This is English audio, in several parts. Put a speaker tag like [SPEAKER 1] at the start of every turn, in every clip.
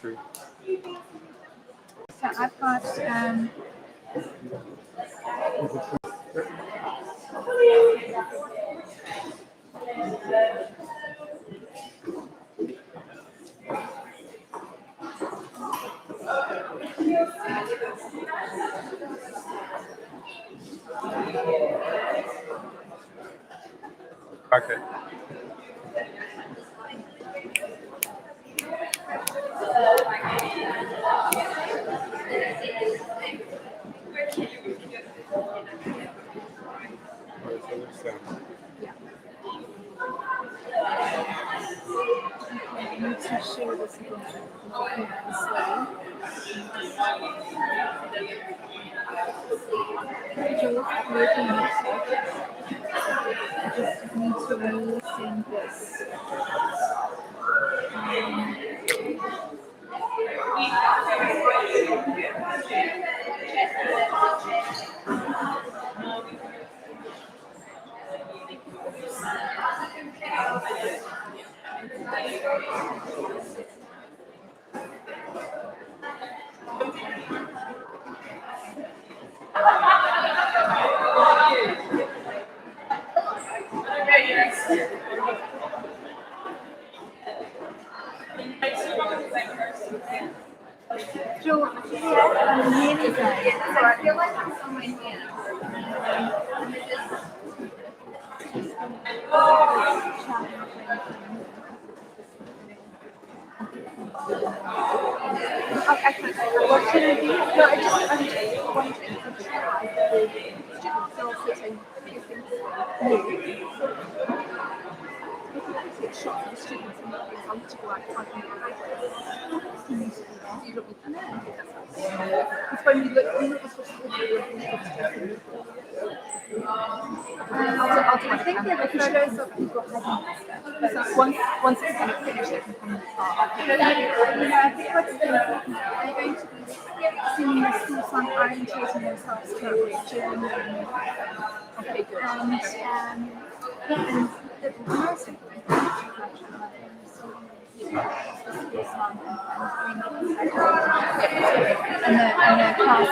[SPEAKER 1] True.
[SPEAKER 2] So I've got
[SPEAKER 1] Okay. Alright, so let's
[SPEAKER 2] I need to share this again. Just working it. I just need to resend this. Joe, I'm really sorry. So I feel like I'm somewhere here. What should I do? No, I'm just wanting to try the students still sitting take shots of the students and not be comfortable like talking about it's when you look I think there are photos of people having so once it's kind of finished they can come and start. I think what's they're going to be singing the school song orientating themselves to during okay, good. And the most important and the class.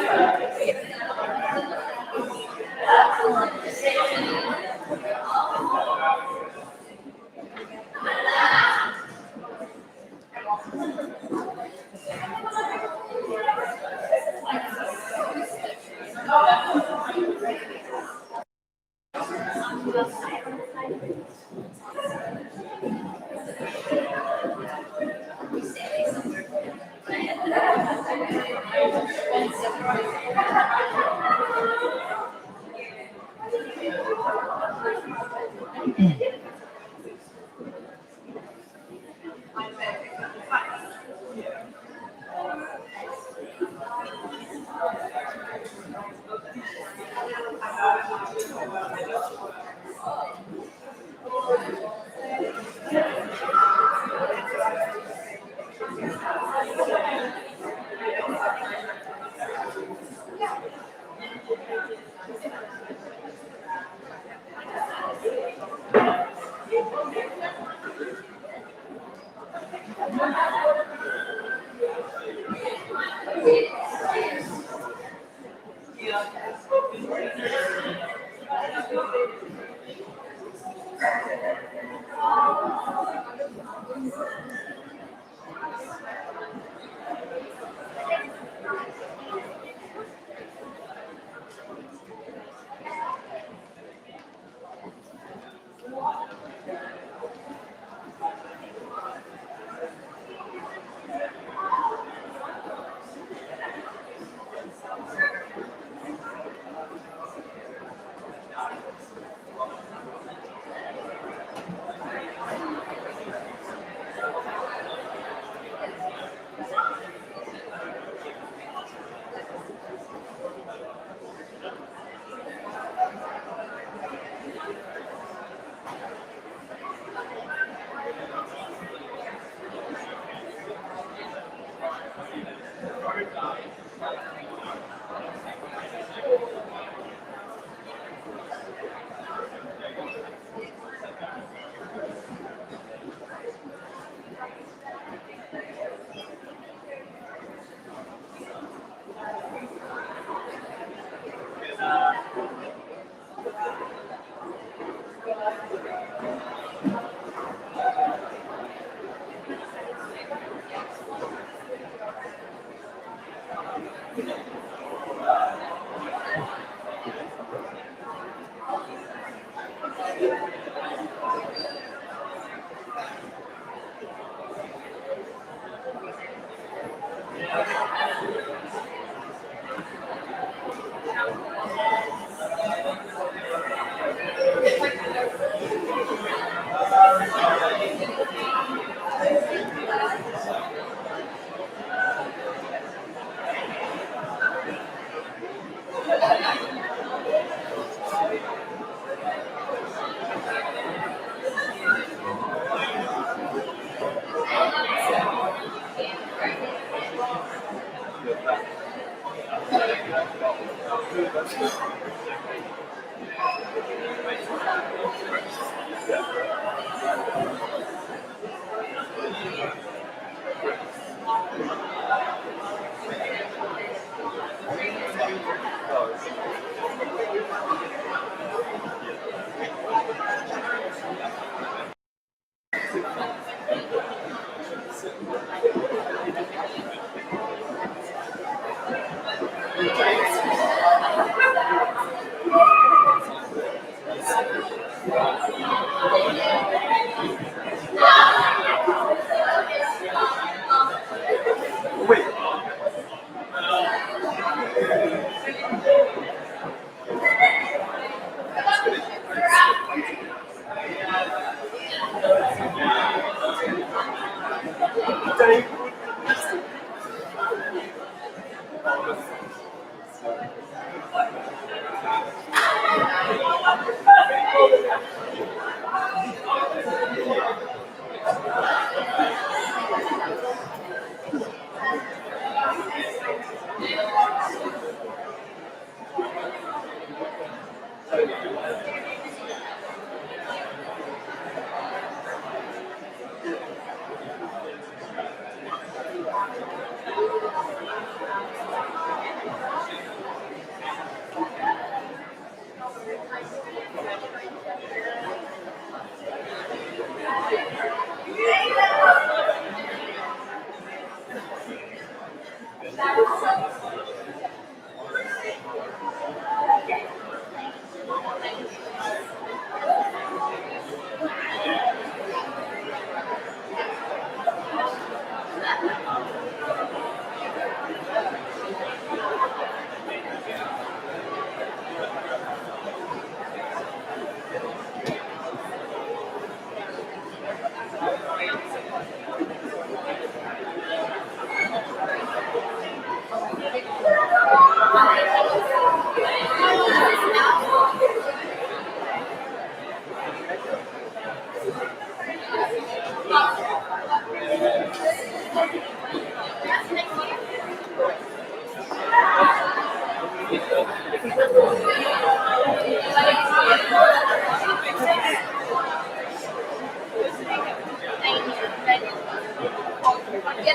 [SPEAKER 2] Get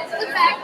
[SPEAKER 2] to the back.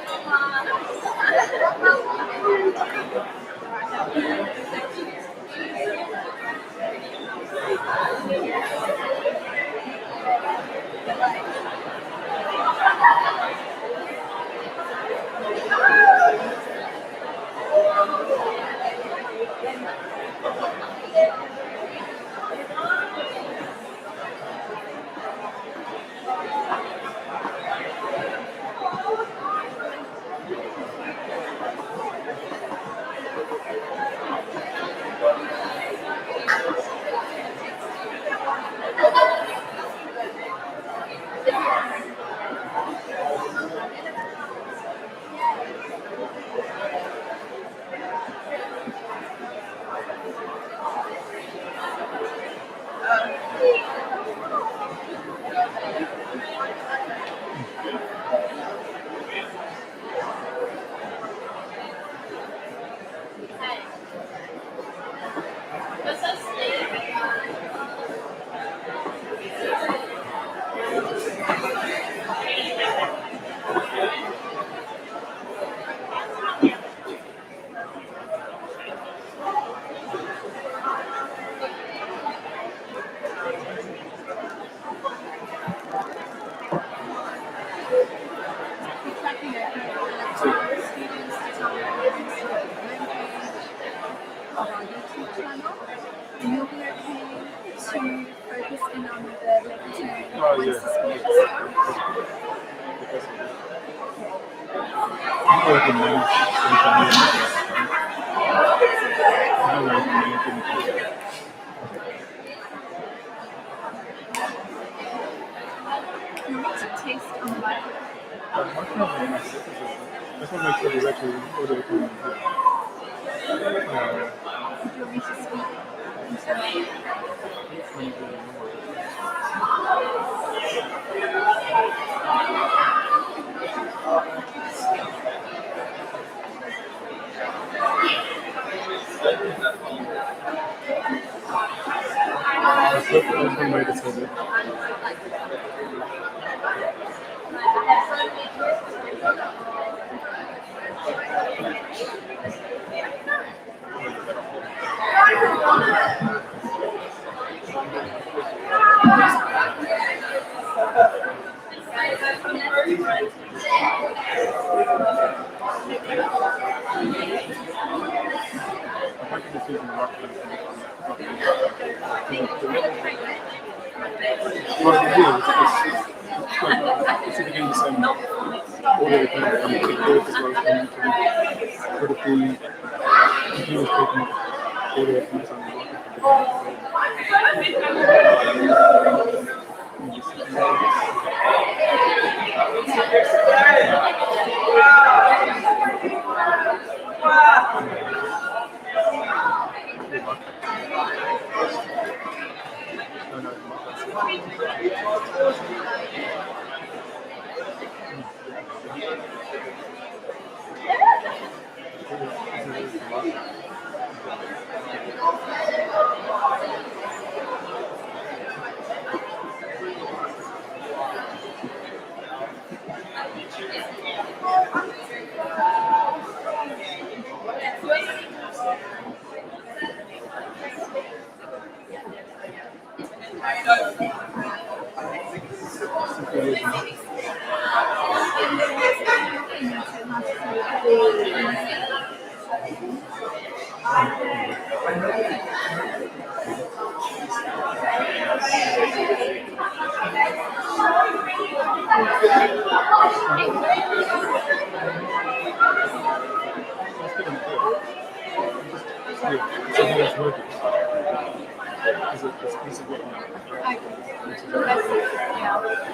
[SPEAKER 2] of our YouTube channel, and you'll be okay to focus in on the lectern
[SPEAKER 1] Oh,
[SPEAKER 2] once
[SPEAKER 1] yeah.
[SPEAKER 2] the speech starts.
[SPEAKER 1] I work in management. I work in management.
[SPEAKER 2] You want to taste on the microphone.
[SPEAKER 1] I just want to make sure there's actually audio coming through.
[SPEAKER 2] Do you want me to speak into the microphone?
[SPEAKER 1] That's one way to say it. I think it's using rock. It's again the same audio recording from TikTok as well as from YouTube. But if the computer is taking audio from the sound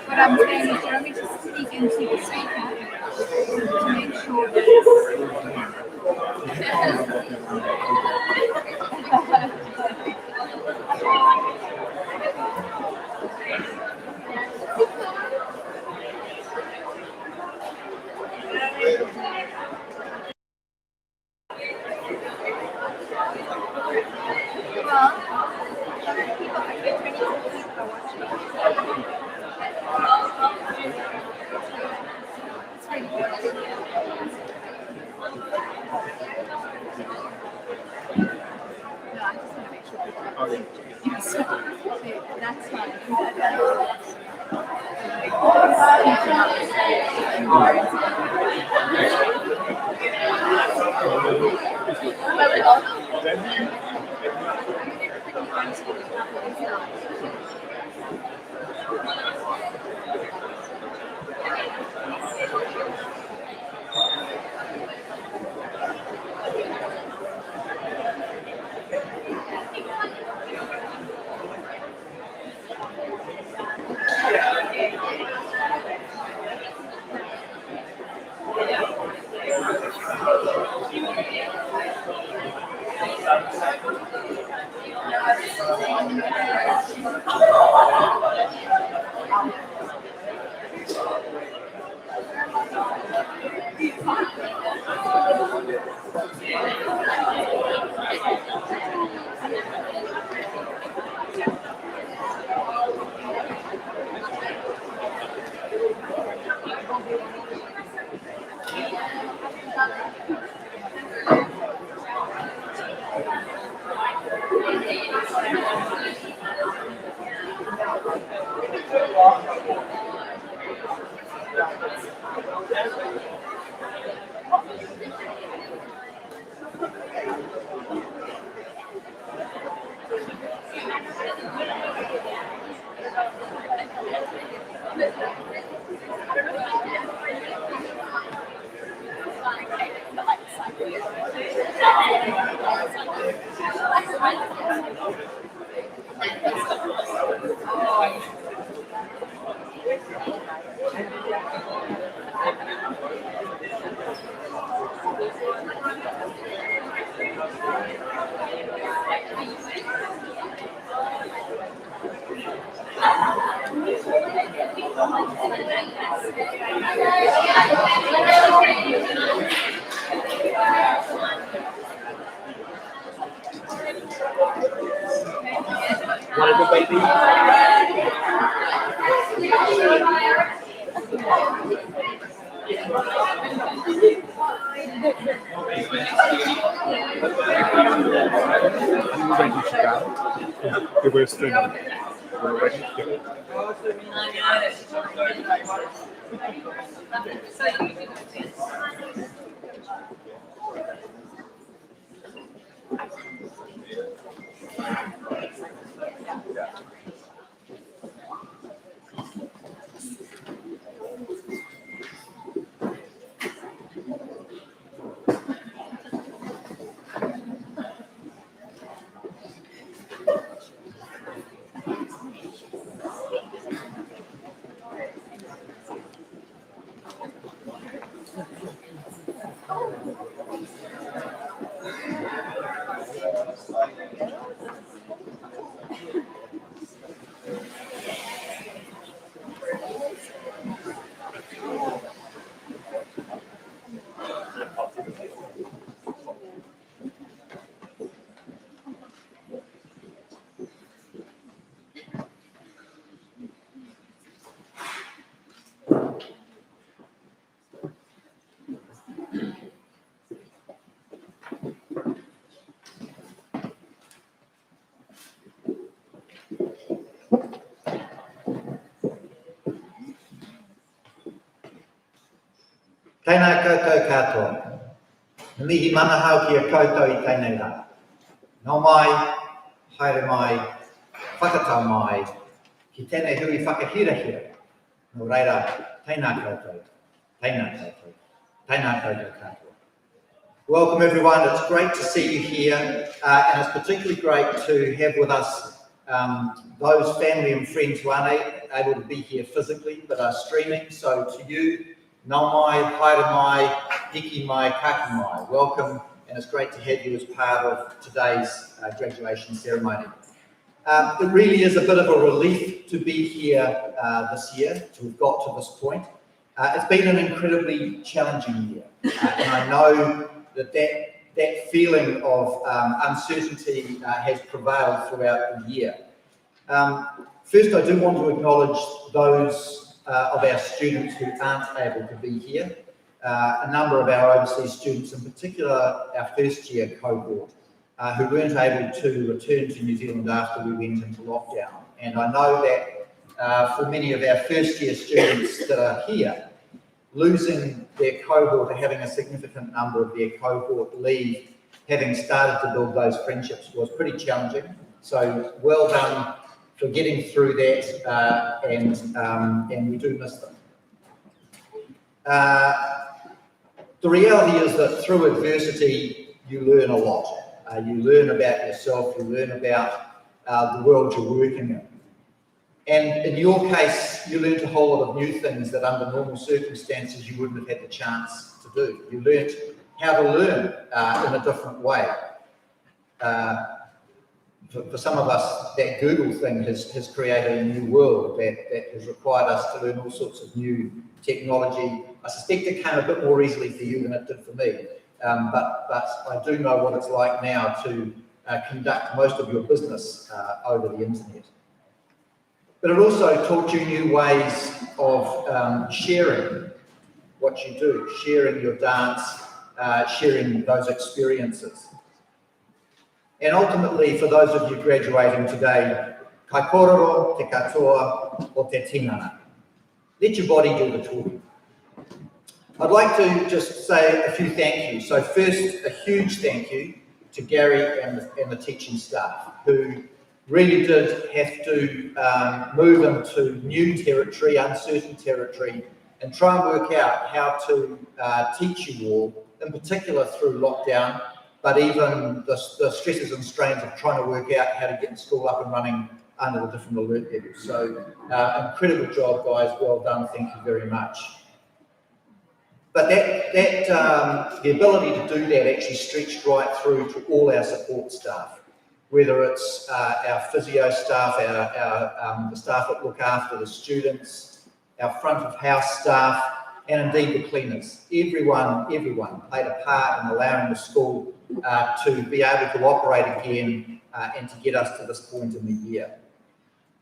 [SPEAKER 2] What I'm saying is, you want me to speak into the speaker to make sure that that's fine.
[SPEAKER 1] Want to go, baby? Are you ready to go? The Western. We're ready to go.
[SPEAKER 3] Tēnā koutou katoa. Na mihi mana hau ki a koutou I tēnei rā. Nau mai, haere mai, whakatau mai, ki tēnei hui whakahirahira. No reira, tēnā koutou, tēnā koutou, tēnā koutou katoa. Welcome everyone, it's great to see you here, and it's particularly great to have with us those family and friends who aren't able to be here physically, but are streaming. So to you, nau mai, haere mai, hiki mai, kaki mai. Welcome, and it's great to have you as part of today's graduation ceremony. It really is a bit of a relief to be here this year, to have got to this point. It's been an incredibly challenging year, and I know that feeling of uncertainty has prevailed throughout the year. First, I do want to acknowledge those of our students who aren't able to be here. A number of our overseas students, in particular our first year cohort, who weren't able to return to New Zealand after we went into lockdown. And I know that for many of our first year students that are here, losing their cohort or having a significant number of their cohort leave, having started to build those friendships, was pretty challenging. So well done for getting through that, and we do miss them. The reality is that through adversity, you learn a lot. You learn about yourself, you learn about the world you're working in. And in your case, you learned a whole lot of new things that under normal circumstances you wouldn't have had the chance to do. You learned how to learn in a different way. For some of us, that Google thing has created a new world that has required us to learn all sorts of new technology. I suspect it came a bit more easily for you than it did for me. But I do know what it's like now to conduct most of your business over the internet. But it also taught you new ways of sharing what you do, sharing your dance, sharing those experiences. And ultimately, for those of you graduating today, kai kororo, te katoa, o te tingana. Let your body do the talking. I'd like to just say a few thank yous. So first, a huge thank you to Gary and the teaching staff, who really did have to move into new territory, uncertain territory, and try and work out how to teach you all, in particular through lockdown, but even the stresses and strains of trying to work out how to get the school up and running under the different alert levels. So incredible job, guys, well done, thank you very much. But the ability to do that actually stretched right through to all our support staff, whether it's our physio staff, the staff that look after the students, our front of house staff, and indeed the cleaners. Everyone played a part in allowing the school to be able to operate again and to get us to this point in the year.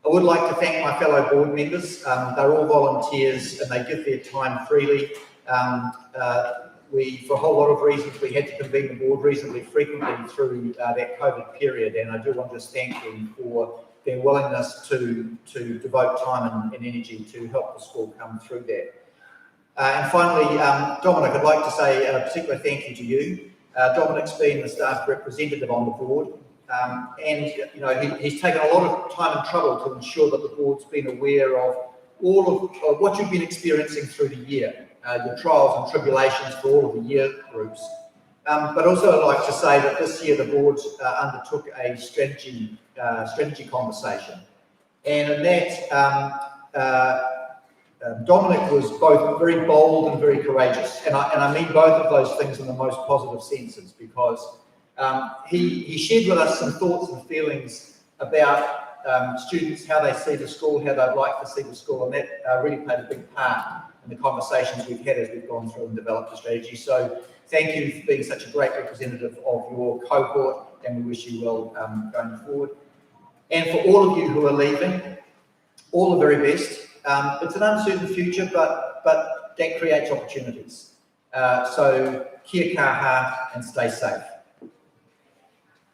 [SPEAKER 3] I would like to thank my fellow board members. They're all volunteers and they give their time freely. For a whole lot of reasons, we had to convene the board reasonably frequently through that COVID period, and I do want to just thank them for their willingness to devote time and energy to help the school come through that. And finally, Dominic, I'd like to say a particular thank you to you. Dominic's been the staff representative on the board, and you know he's taken a lot of time and trouble to ensure that the board's been aware of all of what you've been experiencing through the year, your trials and tribulations for all of the year groups. But also I'd like to say that this year the board undertook a strategy conversation, and in that Dominic was both very bold and very courageous, and I mean both of those things in the most positive senses, because he shared with us some thoughts and feelings about students, how they see the school, how they'd like to see the school, and that really played a big part in the conversations we've had as we've gone through and developed the strategy. So thank you for being such a great representative of your cohort, and we wish you well going forward. And for all of you who are leaving, all the very best. It's an uncertain future, but that creates opportunities. So kia kaha and stay safe.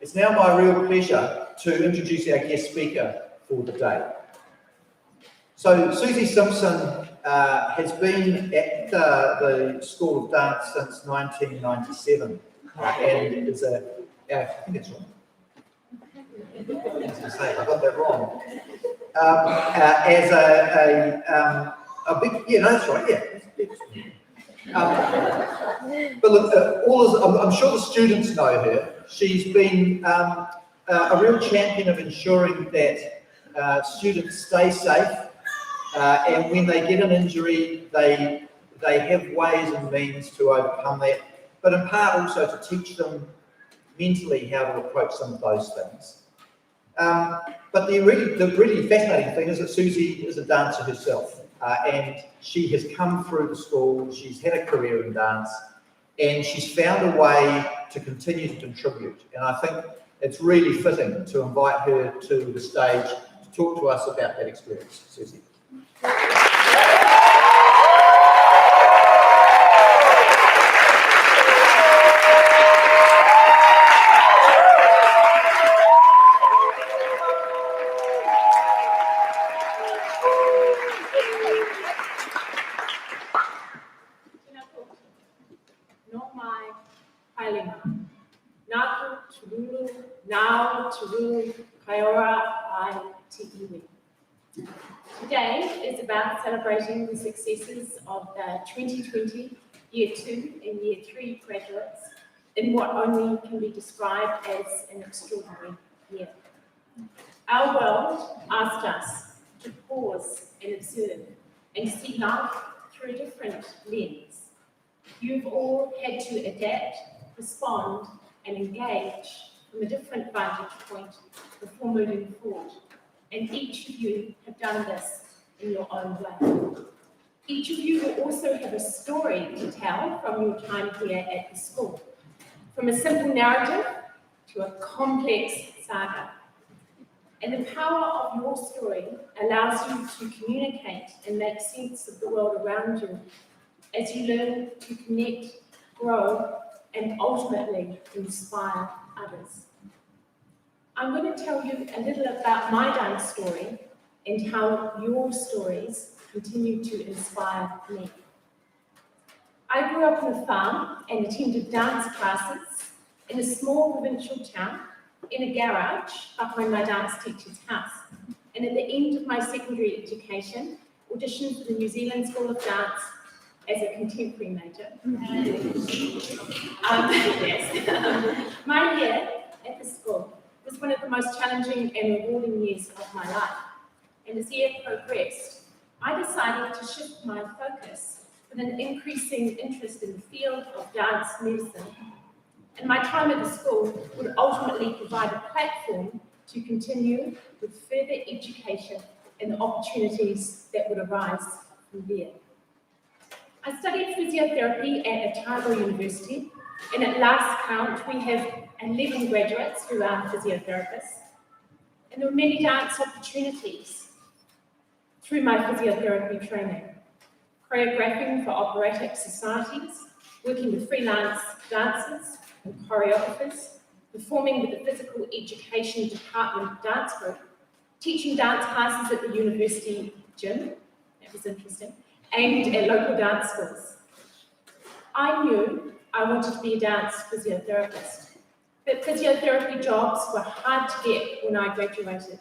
[SPEAKER 3] It's now my real pleasure to introduce our guest speaker for the day. So Susie Simpson has been at the School of Dance since 1997, and is I think it's wrong. I got that wrong. As a big, yeah, no, that's right, yeah. But look, I'm sure the students know her. She's been a real champion of ensuring that students stay safe, and when they get an injury, they have ways and means to overcome that, but in part also to teach them mentally how to approach some of those things. But the really fascinating thing is that Susie is a dancer herself, and she has come through the school, she's had a career in dance, and she's found a way to continue to contribute. And I think it's really fitting to invite her to the stage to talk to us about that experience. Susie.
[SPEAKER 4] Today is about celebrating the successes of the 2020 Year 2 and Year 3 graduates in what only can be described as an extraordinary year. Our world asked us to pause and observe and see life through a different lens. You've all had to adapt, respond, and engage from a different vantage point before moving forward. And each of you have done this in your own way. Each of you will also have a story to tell from your time here at the school, from a simple narrative to a complex saga. And the power of your story allows you to communicate and make sense of the world around you as you learn to connect, grow, and ultimately inspire others. I'm going to tell you a little about my dance story and how your stories continue to inspire me. I grew up on a farm and attended dance classes in a small provincial town in a garage behind my dance teacher's house. And at the end of my secondary education, auditioned for the New Zealand School of Dance as a contemporary major. Yes. My year at the school was one of the most challenging and rewarding years of my life. And as the year progressed, I decided to shift my focus with an increasing interest in the field of dance medicine. And my time at the school would ultimately provide a platform to continue with further education and the opportunities that would arise from there. I studied physiotherapy at Otago University, and at last count, we have 11 graduates who are physiotherapists. And there were many dance opportunities through my physiotherapy training, choreographing for operatic societies, working with freelance dancers and choreographers, performing with the physical education department dance group, teaching dance classes at the university gym, that was interesting, and at local dance schools. I knew I wanted to be a dance physiotherapist, but physiotherapy jobs were hard to get when I graduated,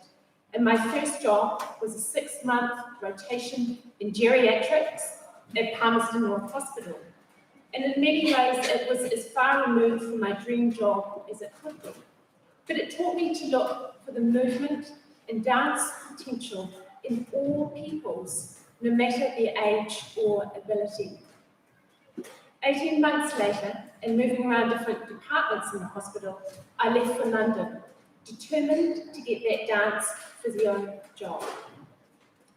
[SPEAKER 4] and my first job was a 6-month rotation in geriatrics at Palmerston North Hospital. And in many ways, it was as far removed from my dream job as it could be. But it taught me to look for the movement and dance potential in all peoples, no matter their age or ability. 18 months later, and moving around different departments in the hospital, I left for London, determined to get that dance physio job.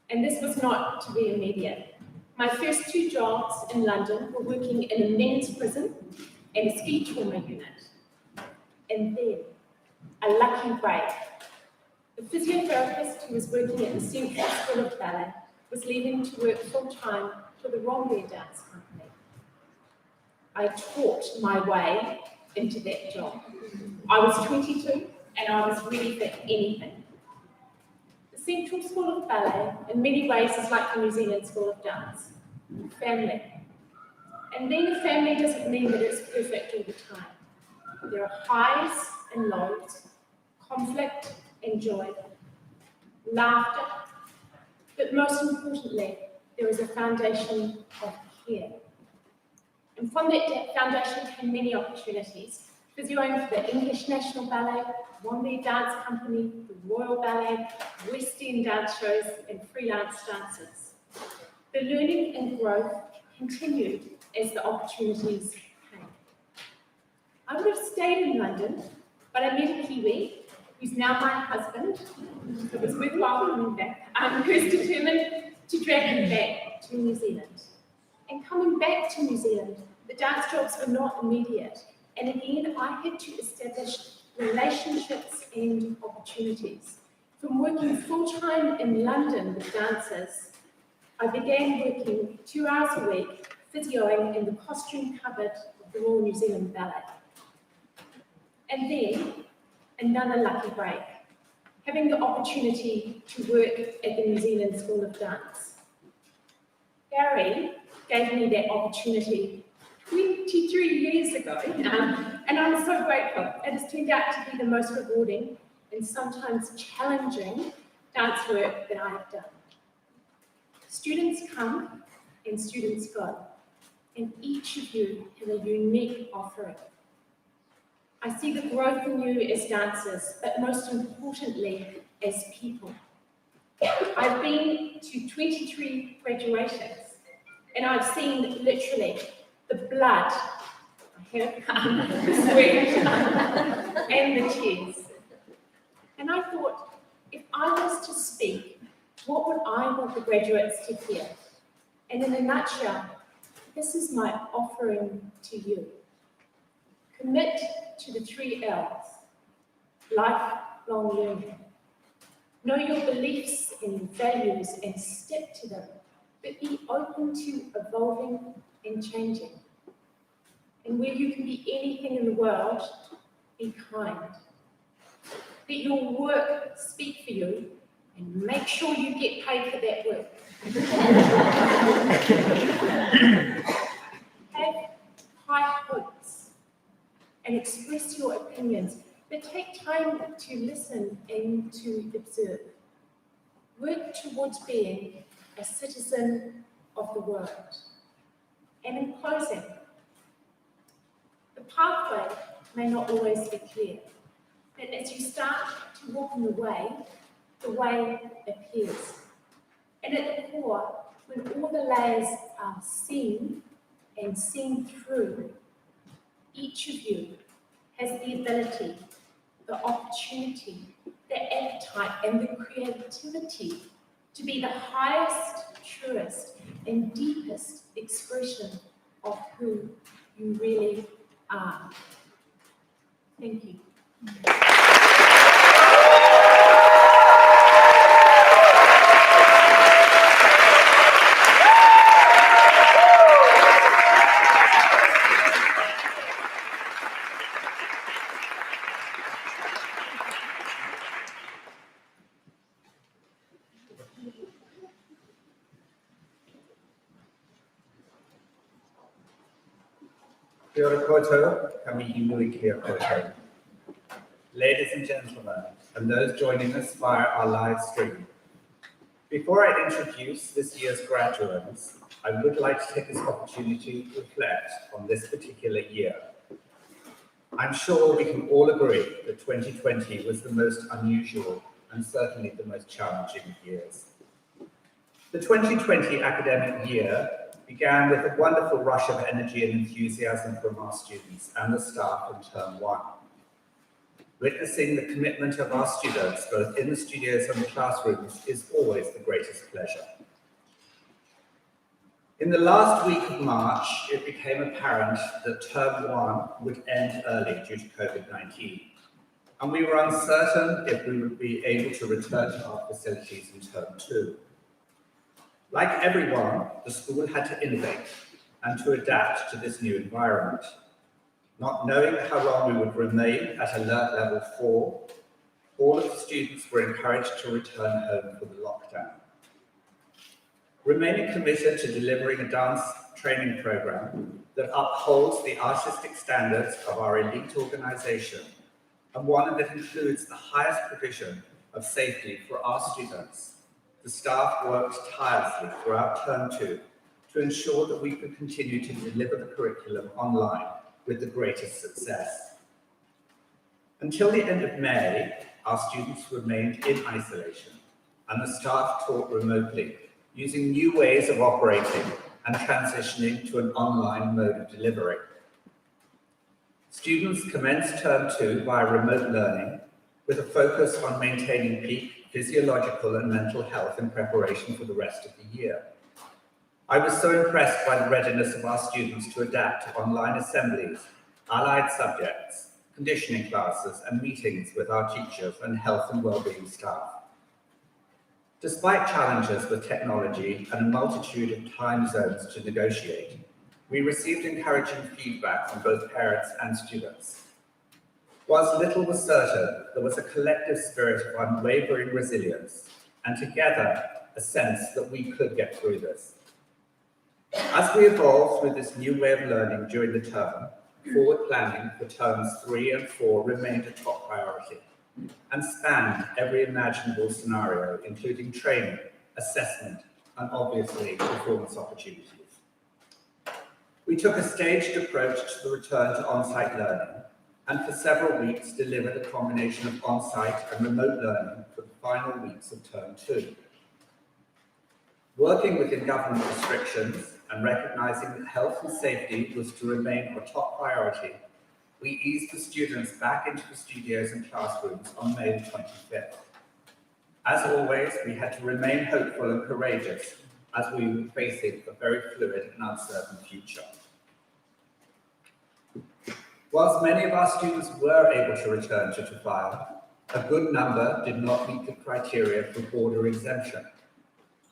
[SPEAKER 4] And this was not to be immediate. My first 2 jobs in London were working in a men's prison and a ski trauma unit. And then, a lucky break. The physiotherapist who was working at the Central School of Ballet was leaving to work full-time for the Rhombeer Dance Company. I taught my way into that job. I was 22 and I was ready for anything. The Central School of Ballet, in many ways, is like the New Zealand School of Dance. Family. And being a family doesn't mean that it's perfect all the time. There are highs and lows, conflict and joy, laughter, but most importantly, there is a foundation of care. And from that foundation came many opportunities. Physioing for the English National Ballet, Rhombeer Dance Company, the Royal Ballet, West End dance shows, and freelance dancers. The learning and growth continued as the opportunities came. I would have stayed in London, but I met a Kiwi, who's now my husband, so it was worthwhile coming back, who's determined to drag me back to New Zealand. And coming back to New Zealand, the dance jobs were not immediate. And again, I had to establish relationships and opportunities. From working full-time in London with dancers, I began working 2 hours a week, physioing in the costume cupboard of the Royal New Zealand Ballet. And then, another lucky break, having the opportunity to work at the New Zealand School of Dance. Gary gave me that opportunity 23 years ago, and I'm so grateful. It has turned out to be the most rewarding and sometimes challenging dance work that I have done. Students come and students go, and each of you have a unique offering. I see the growth in you as dancers, but most importantly, as people. I've been to 23 graduations, and I've seen literally the blood, the sweat, and the tears. And I thought, if I was to speak, what would I want the graduates to hear? And in a nutshell, this is my offering to you. Commit to the 3 L's, lifelong learning. Know your beliefs and values and stick to them, but be open to evolving and changing. And where you can be anything in the world, be kind. Let your work speak for you, and make sure you get paid for that work. Have high hopes and express your opinions, but take time to listen and to observe. Work towards being a citizen of the world. And in closing, the pathway may not always be clear, but as you start to walk in the way appears. And at the core, when all the layers are seen and seen through, each of you has the ability, the opportunity, the appetite, and the creativity to be the highest, truest, and deepest expression of who you really are. Thank you.
[SPEAKER 3] Kia ora koutou, ka mihi nui kia koutou. Ladies and gentlemen, and those joining us via our live stream, before I introduce this year's graduates, I would like to take this opportunity to reflect on this particular year. I'm sure we can all agree that 2020 was the most unusual and certainly the most challenging of years. The 2020 academic year began with a wonderful rush of energy and enthusiasm from our students and the staff in Term 1. Witnessing the commitment of our students, both in the studios and the classrooms, is always the greatest pleasure. In the last week of March, it became apparent that Term 1 would end early due to COVID-19, and we were uncertain if we would be able to return to our facilities in Term 2. Like everyone, the school had to innovate and to adapt to this new environment. Not knowing how long we would remain at alert level 4, all of the students were encouraged to return home for the lockdown. Remaining committed to delivering a dance training program that upholds the artistic standards of our elite organisation, and one that includes the highest provision of safety for our students, the staff worked tirelessly throughout Term 2 to ensure that we could continue to deliver the curriculum online with the greatest success. Until the end of May, our students remained in isolation, and the staff taught remotely, using new ways of operating and transitioning to an online mode of delivery. Students commenced Term 2 via remote learning with a focus on maintaining peak physiological and mental health in preparation for the rest of the year. I was so impressed by the readiness of our students to adapt to online assemblies, allied subjects, conditioning classes, and meetings with our teachers and health and wellbeing staff. Despite challenges with technology and a multitude of time zones to negotiate, we received encouraging feedback from both parents and students. Whilst little was certain, there was a collective spirit of unwavering resilience, and together, a sense that we could get through this. As we evolved through this new way of learning during the term, forward planning for Terms 3 and 4 remained a top priority, and spanned every imaginable scenario, including training, assessment, and obviously performance opportunities. We took a staged approach to the return to on-site learning, and for several weeks delivered a combination of on-site and remote learning for the final weeks of Term 2. Working within government restrictions and recognising that health and safety was to remain our top priority, we eased the students back into the studios and classrooms on May 25th. As always, we had to remain hopeful and courageous as we were facing a very fluid and uncertain future. Whilst many of our students were able to return to Tafile, a good number did not meet the criteria for border exemption.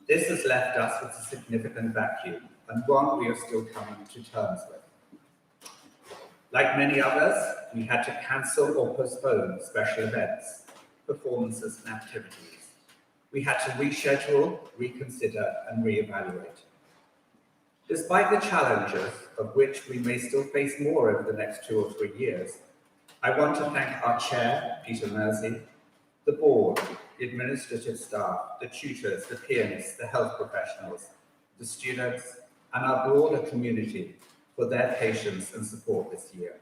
[SPEAKER 3] This has left us with a significant vacuum, and one we are still coming to terms with. Like many others, we had to cancel or postpone special events, performances, and activities. We had to reschedule, reconsider, and reevaluate. Despite the challenges, of which we may still face more over the next 2 or 3 years, I want to thank our chair, Peter Mersey, the board, the administrative staff, the tutors, the pianists, the health professionals, the students, and our broader community for their patience and support this year.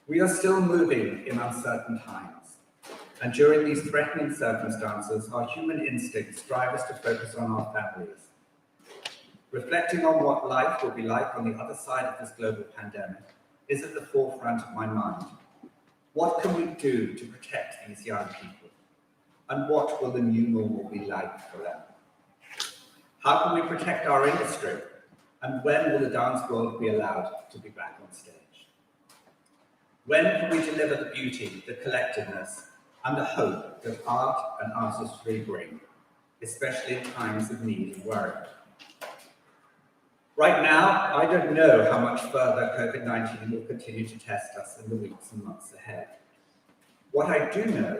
[SPEAKER 3] We are still moving in uncertain times, and during these threatening circumstances, our human instincts drive us to focus on our families. Reflecting on what life will be like on the other side of this global pandemic is at the forefront of my mind. What can we do to protect these young people? And what will the new normal be like for them? How can we protect our industry? And when will the dance world be allowed to be back on stage? When can we deliver the beauty, the collectiveness, and the hope that art and artistry bring, especially in times of need and worry? Right now, I don't know how much further COVID-19 will continue to test us in the weeks and months ahead. What I do know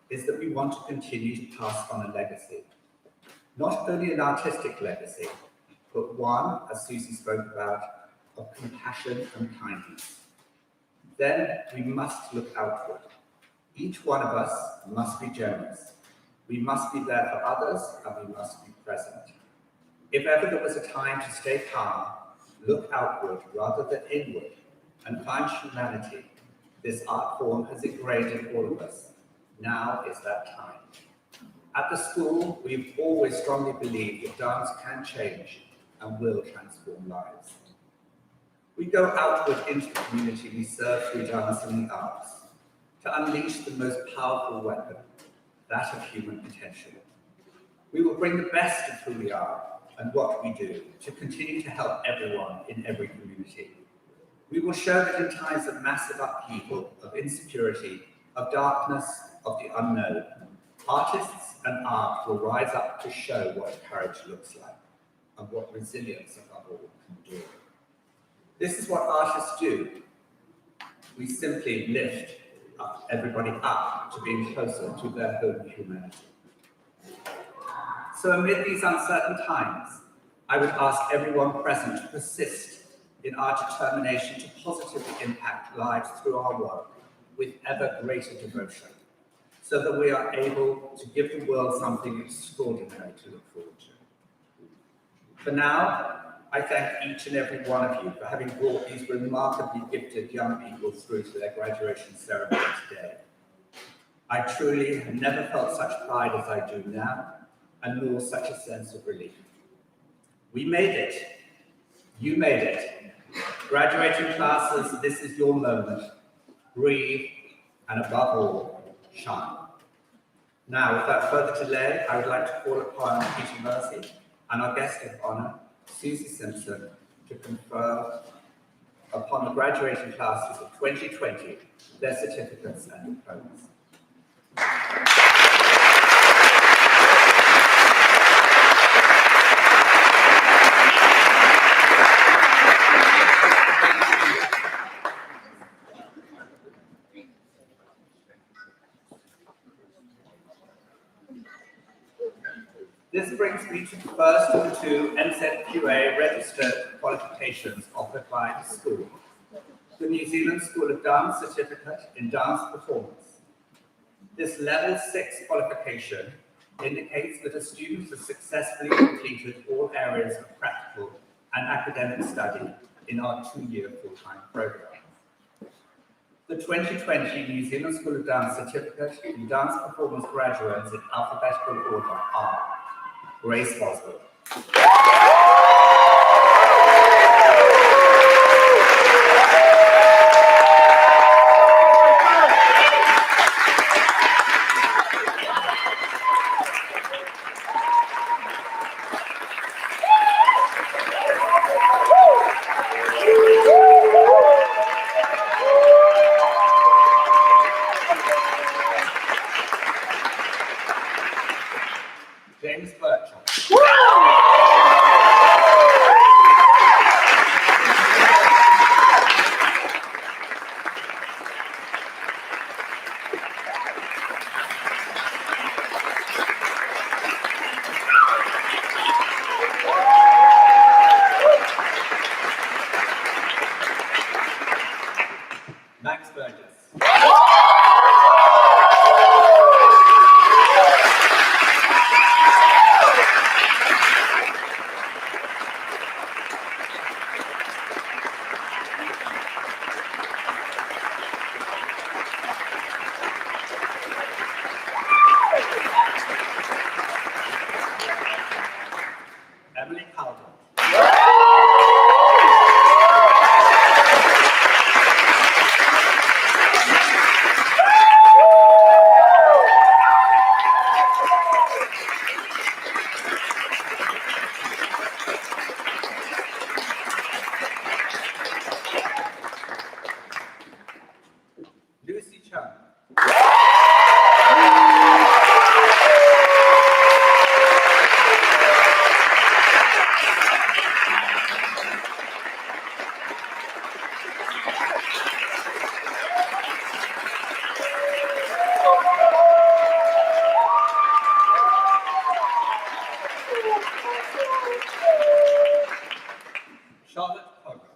[SPEAKER 3] is that we want to continue to pass on a legacy, not only an artistic legacy, but one, as Susie spoke about, of compassion and kindness. Then we must look outward. Each one of us must be generous. We must be there for others, and we must be present. If ever there was a time to stay calm, look outward rather than inward, and find humanity, this art form has ingrained in all of us. Now is that time. At the school, we've always strongly believed that dance can change and will transform lives. We go outward into the community we serve through dance and the arts to unleash the most powerful weapon, that of human potential. We will bring the best of who we are and what we do to continue to help everyone in every community. We will show that in times of massive upheaval, of insecurity, of darkness, of the unknown, artists and art will rise up to show what courage looks like and what resilience above all can do. This is what artists do. We simply lift everybody up to being closer to their own humanity. So amid these uncertain times, I would ask everyone present to persist in our determination to positively impact lives through our work with ever greater devotion, so that we are able to give the world something extraordinary to look forward to. For now, I thank each and every one of you for having brought these remarkably gifted young people through to their graduation ceremony today. I truly have never felt such pride as I do now, and nor such a sense of relief. We made it. You made it. Graduating classes, this is your moment. Breathe, and above all, shine. Now, without further delay, I would like to call upon Peter Mercy and our guest of honor, Susie Simpson, to confer upon the graduating classes of 2020 their certificates and diplomas. This brings me to the first of the two NZQA registered qualifications offered by the school, the New Zealand School of Dance Certificate in Dance Performance. This Level 6 qualification indicates that a student has successfully completed all areas of practical and academic study in our 2-year full-time program. The 2020 New Zealand School of Dance Certificate in Dance Performance graduates in alphabetical order are Grace Boswell, James Birchall, Max Burgess, turn. Charlotte Hogan.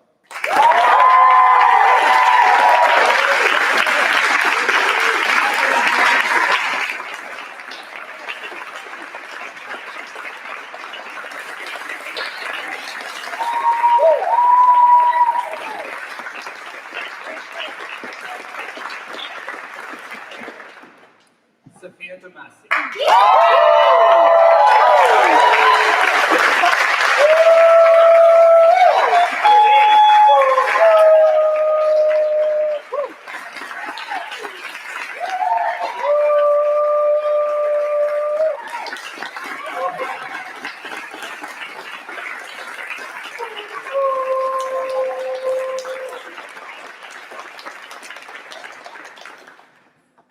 [SPEAKER 3] Sophia Damasi.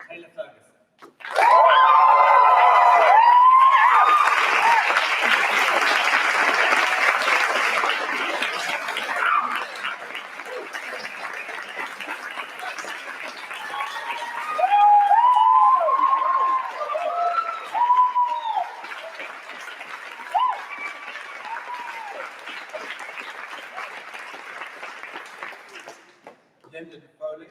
[SPEAKER 3] Taylor Ferguson. Lyndon Foley.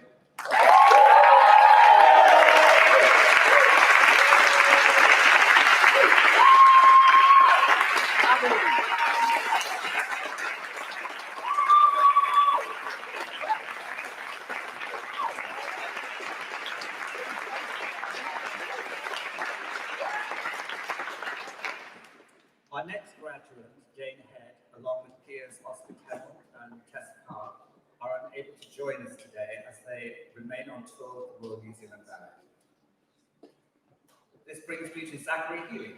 [SPEAKER 3] Our next graduate, Jane Head, along with peers Oscar Kennel and Tess Park, are unable to join us today as they remain on tour with the Royal New Zealand Ballet. This brings me to Zachary Healy.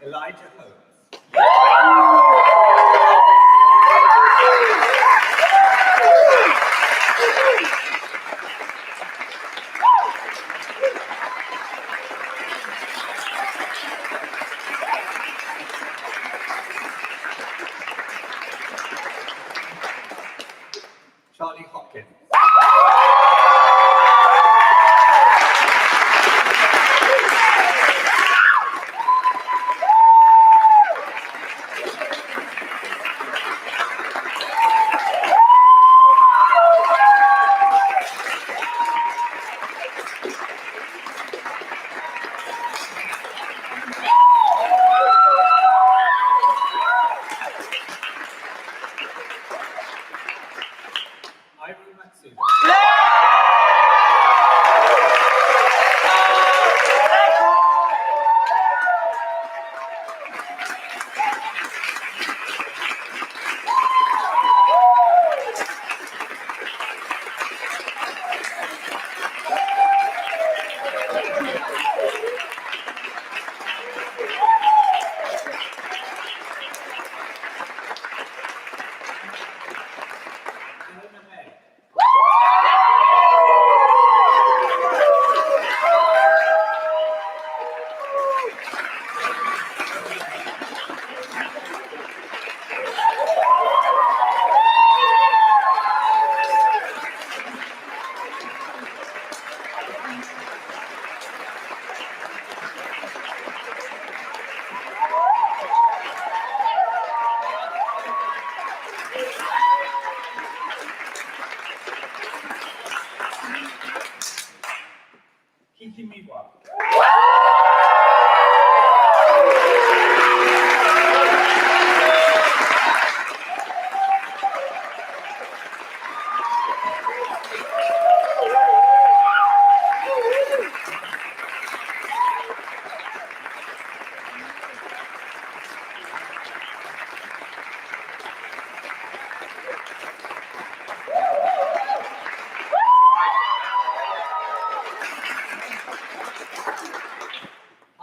[SPEAKER 3] Elijah Holmes. Charlie Hopkins.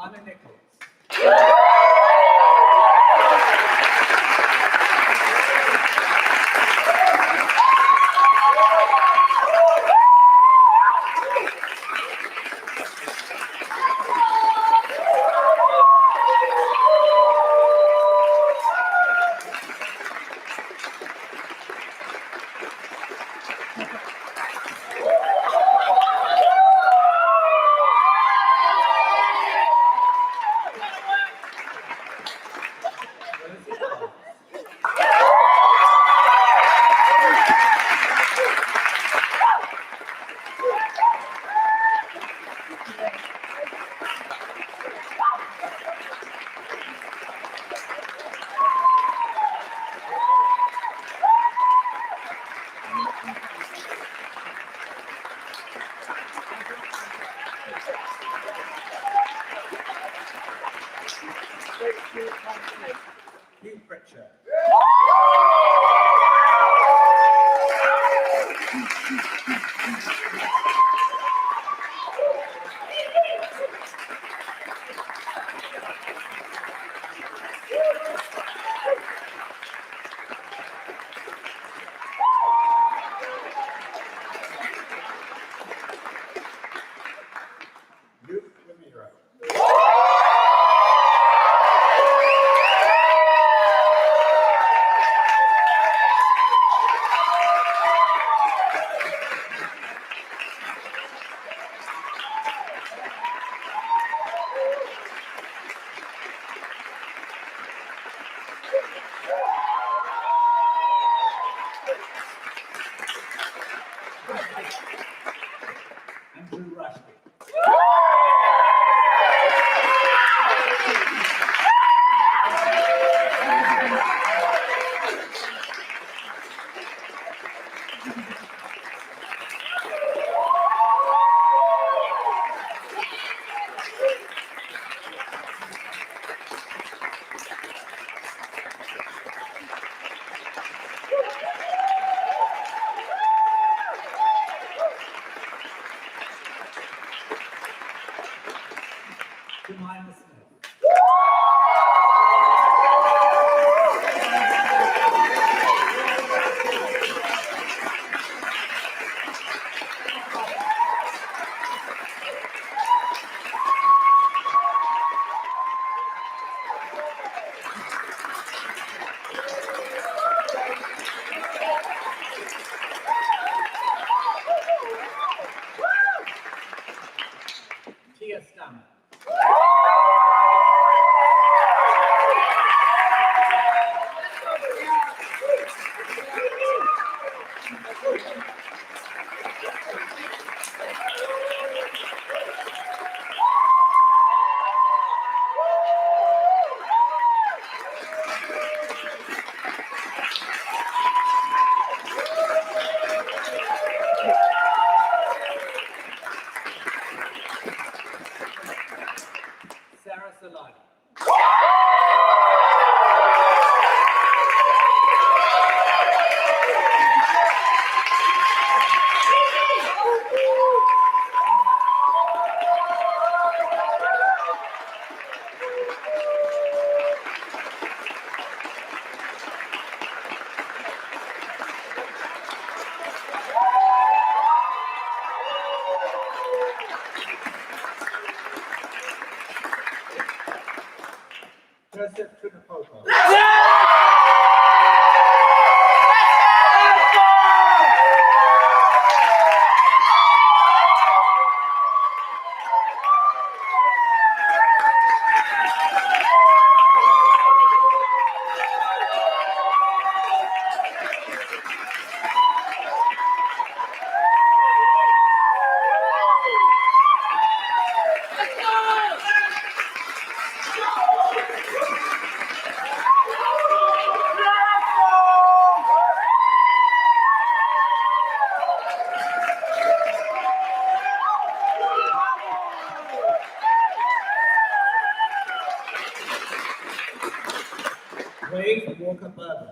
[SPEAKER 3] Anna Nichols. Hugh Pritchard. Luke Ramiro. Andrew Rushby. Jemima Smith. Tia Stammer. Sarah Salani. Joseph Tunapopo. Wade Walker Burton.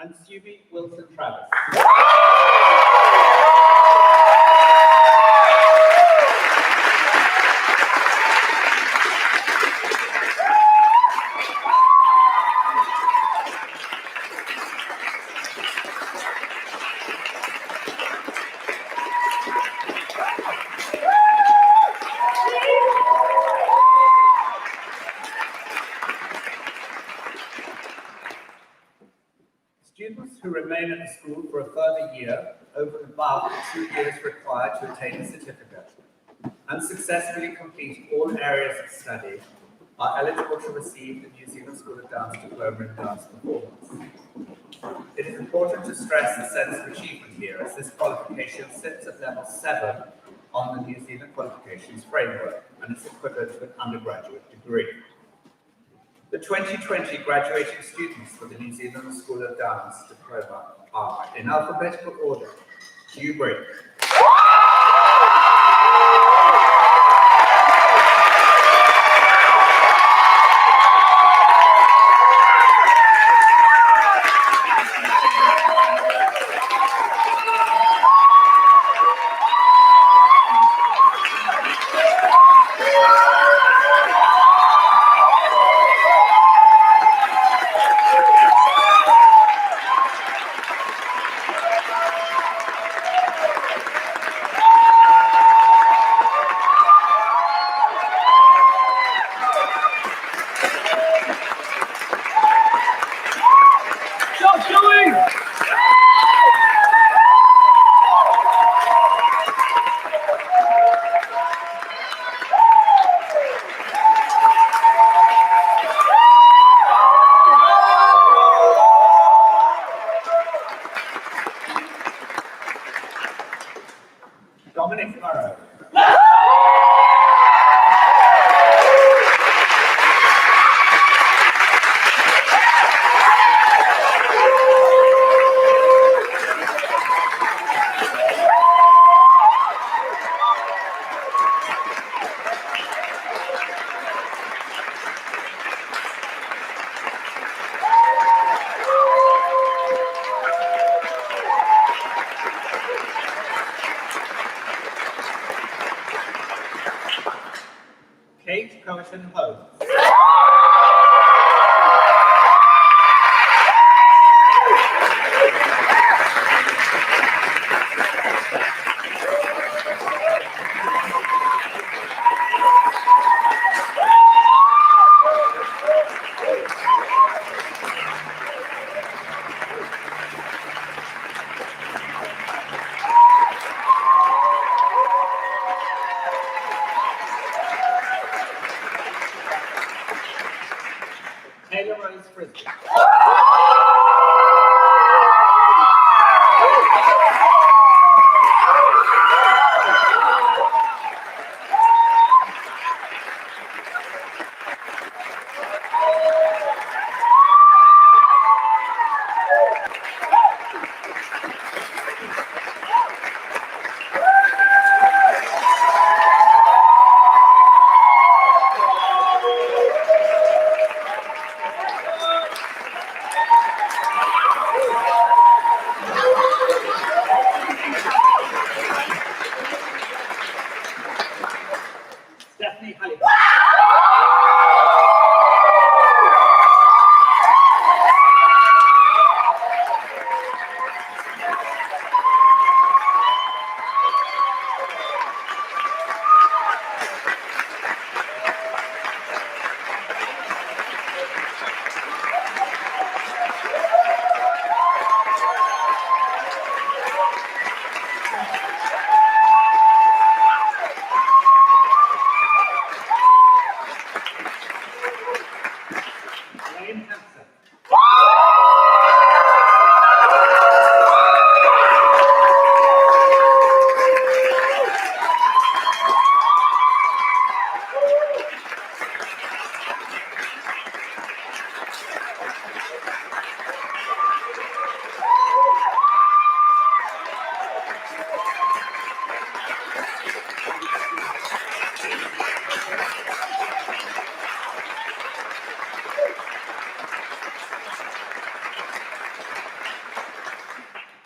[SPEAKER 5] and Subi Wilson Travis. Students who remain at the school for a further year, over and above the 2 years required to attain a certificate, and successfully complete all areas of study, are eligible to receive the New Zealand School of Dance Diploma in Dance Performance. It is important to stress the sense of achievement here, as this qualification sits at level 7 on the New Zealand Qualifications Framework, and is equivalent to an undergraduate degree. The 2020 graduating students for the New Zealand School of Dance Diploma are, in alphabetical order, Dewberry, Dominic Murrow, Kate Comerton Holmes,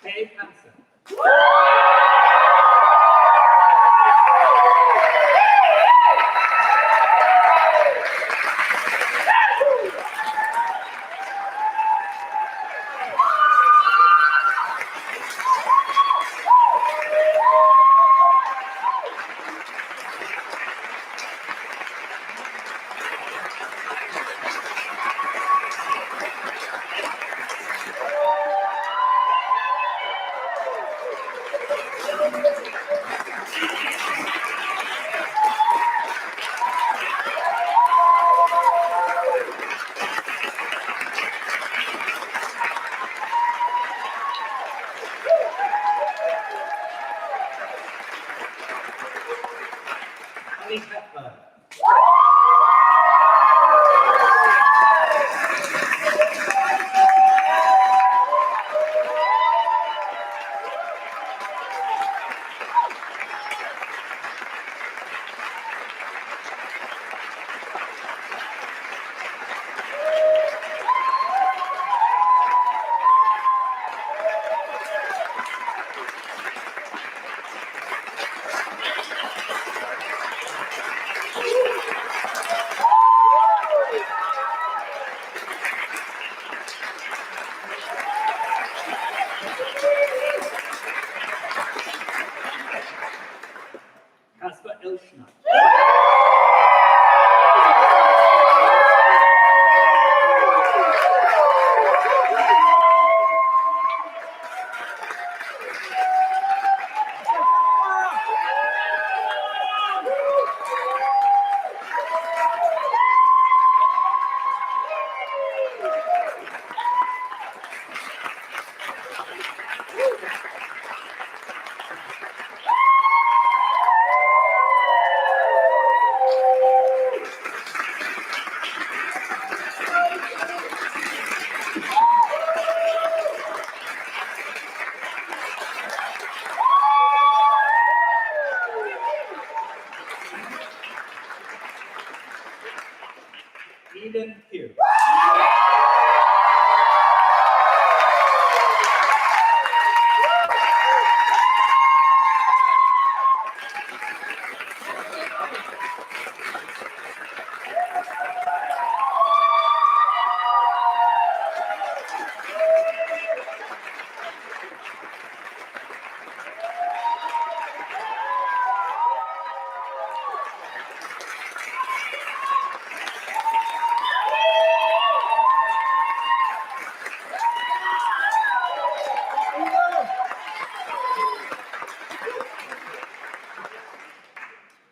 [SPEAKER 5] Hey, Hansen. Eden Hughes.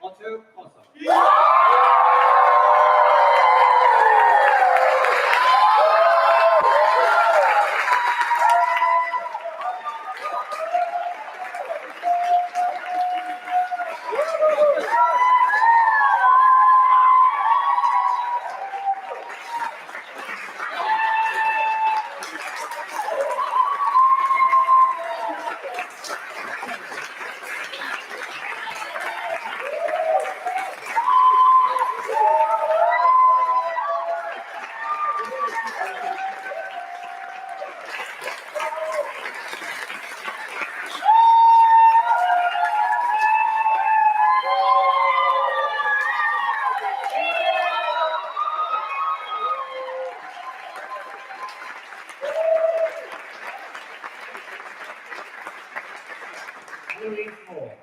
[SPEAKER 5] Otto Kossa. Louis Moore.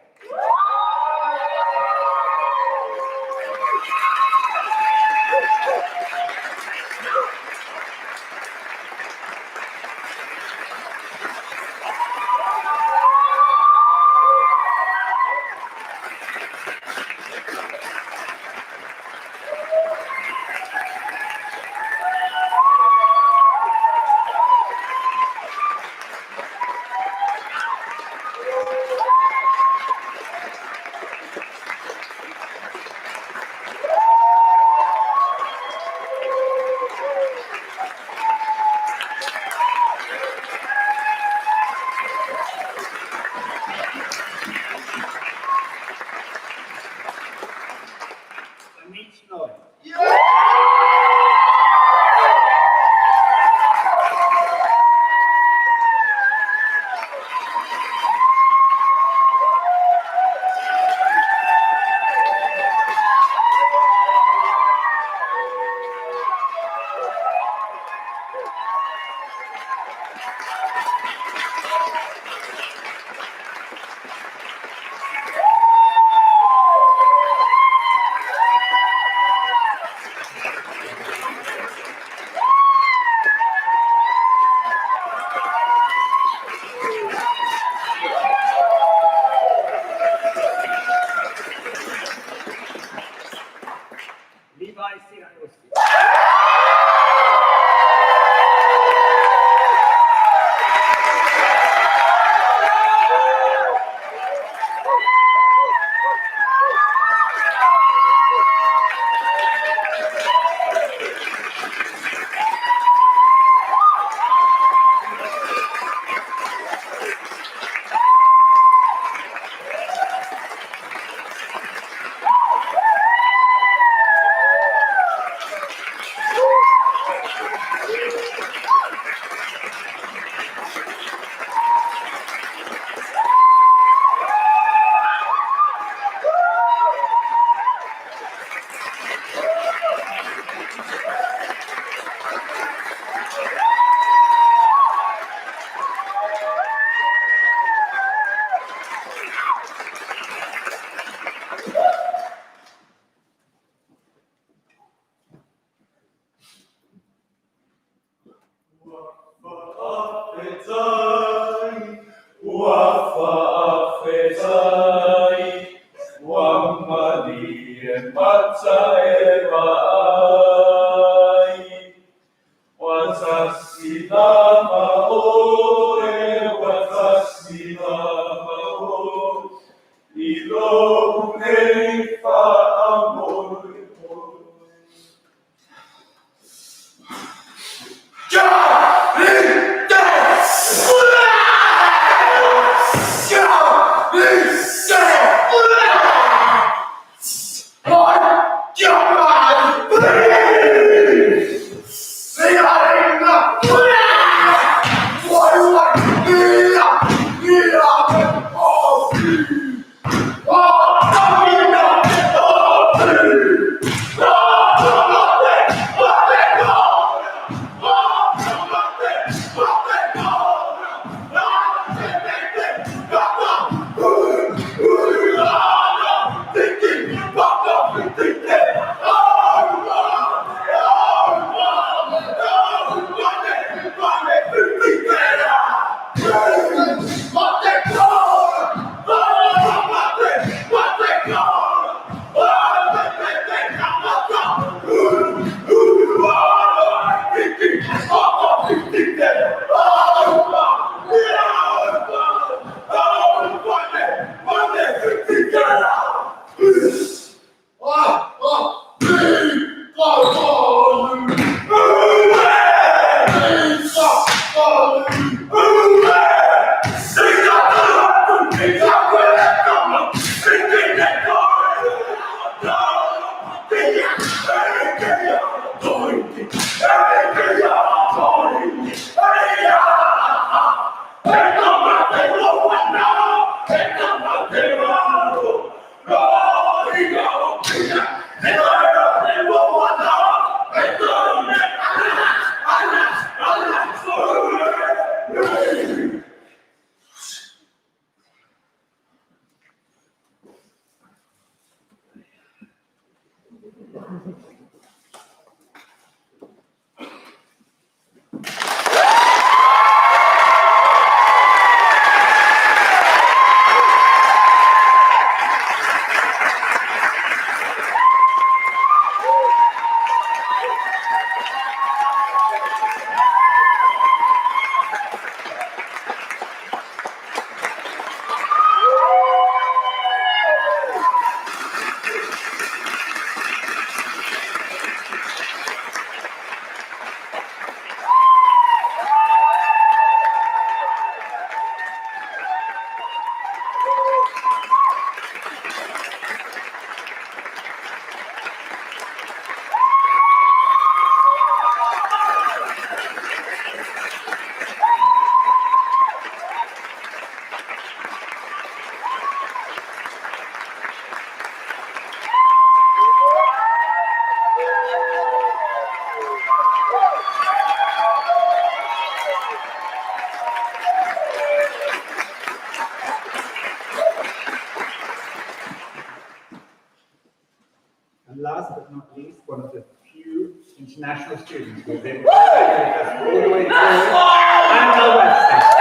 [SPEAKER 5] last but not least, one of the few international students who was able to graduate us all the way through and our website.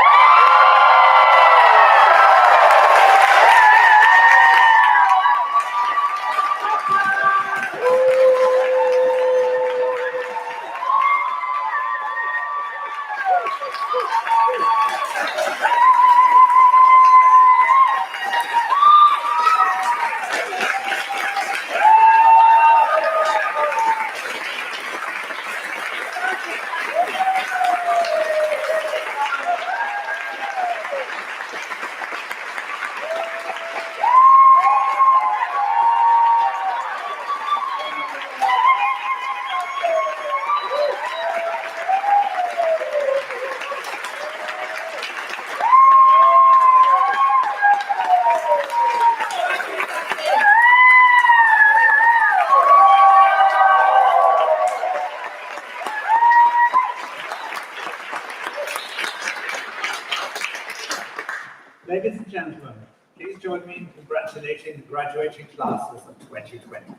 [SPEAKER 5] Ladies and gentlemen, please join me in congratulating the graduating classes of 2020.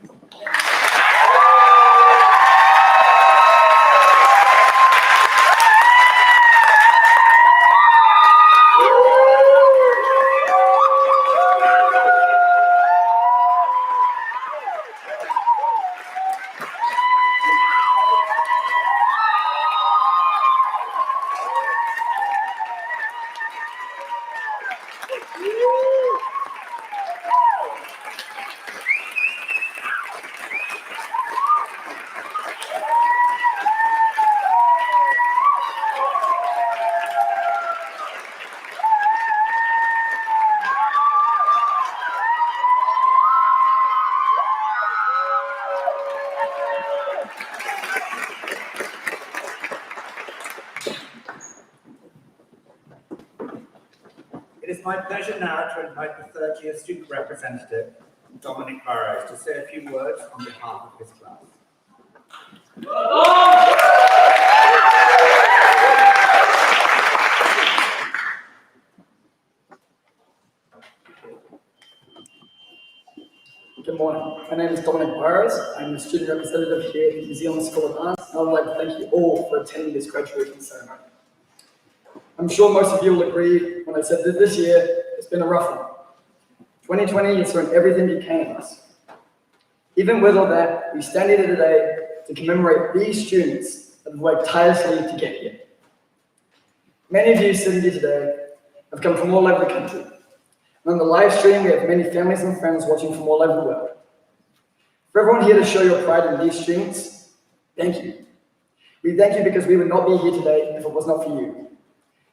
[SPEAKER 5] It is my pleasure now to invite the third-year student representative, Dominic Burrows, to say a few words on behalf of his class.
[SPEAKER 6] Good morning. My name is Dominic Burrows. I'm the student representative here at the New Zealand School of Dance, and I would like to thank you all for attending this graduation ceremony. I'm sure most of you will agree when I said that this year it's been a rough one. 2020 has thrown everything became of us. Even with all that, we stand here today to commemorate these students that have worked tirelessly to get here. Many of you sitting here today have come from all over the country. And on the live stream, we have many families and friends watching from all over the world. For everyone here to show your pride in these students, thank you. We thank you because we would not be here today if it was not for you.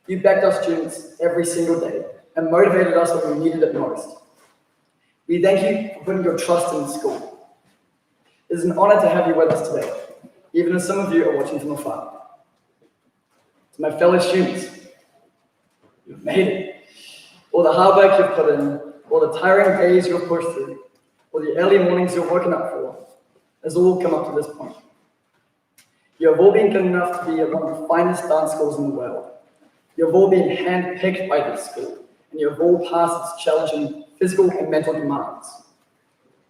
[SPEAKER 6] You backed our students every single day and motivated us when we needed it most. We thank you for putting your trust in the school. It is an honor to have you with us today, even as some of you are watching from afar. To my fellow students, you've made it. All the hard work you've put in, all the tiring days you've pushed through, all the early mornings you've woken up for, has all come up to this point. You have all been good enough to be one of the finest dance schools in the world. You have all been hand-picked by this school, and you have all passed its challenging physical and mental demands.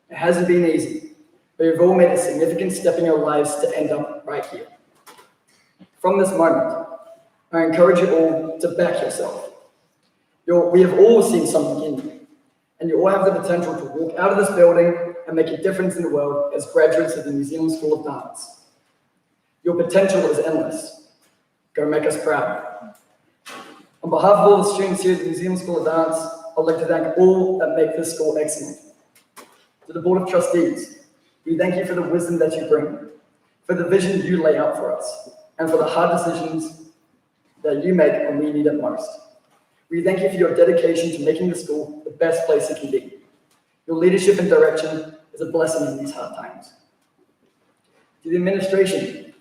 [SPEAKER 6] It hasn't been easy, but you've all made a significant step in your lives to end up right here. From this moment, I encourage you all to back yourself. We have all seen something in you, and you all have the potential to walk out of this building and make a difference in the world as graduates of the New Zealand School of Dance. Your potential is endless. Go make us proud. On behalf of all the students here at the New Zealand School of Dance, I'd like to thank all that make this school excellent. To the Board of Trustees, we thank you for the wisdom that you bring, for the vision you lay out for us, and for the hard decisions that you make when we need it most. We thank you for your dedication to making the school the best place it can be. Your leadership and direction is a blessing in these hard times. To the administration,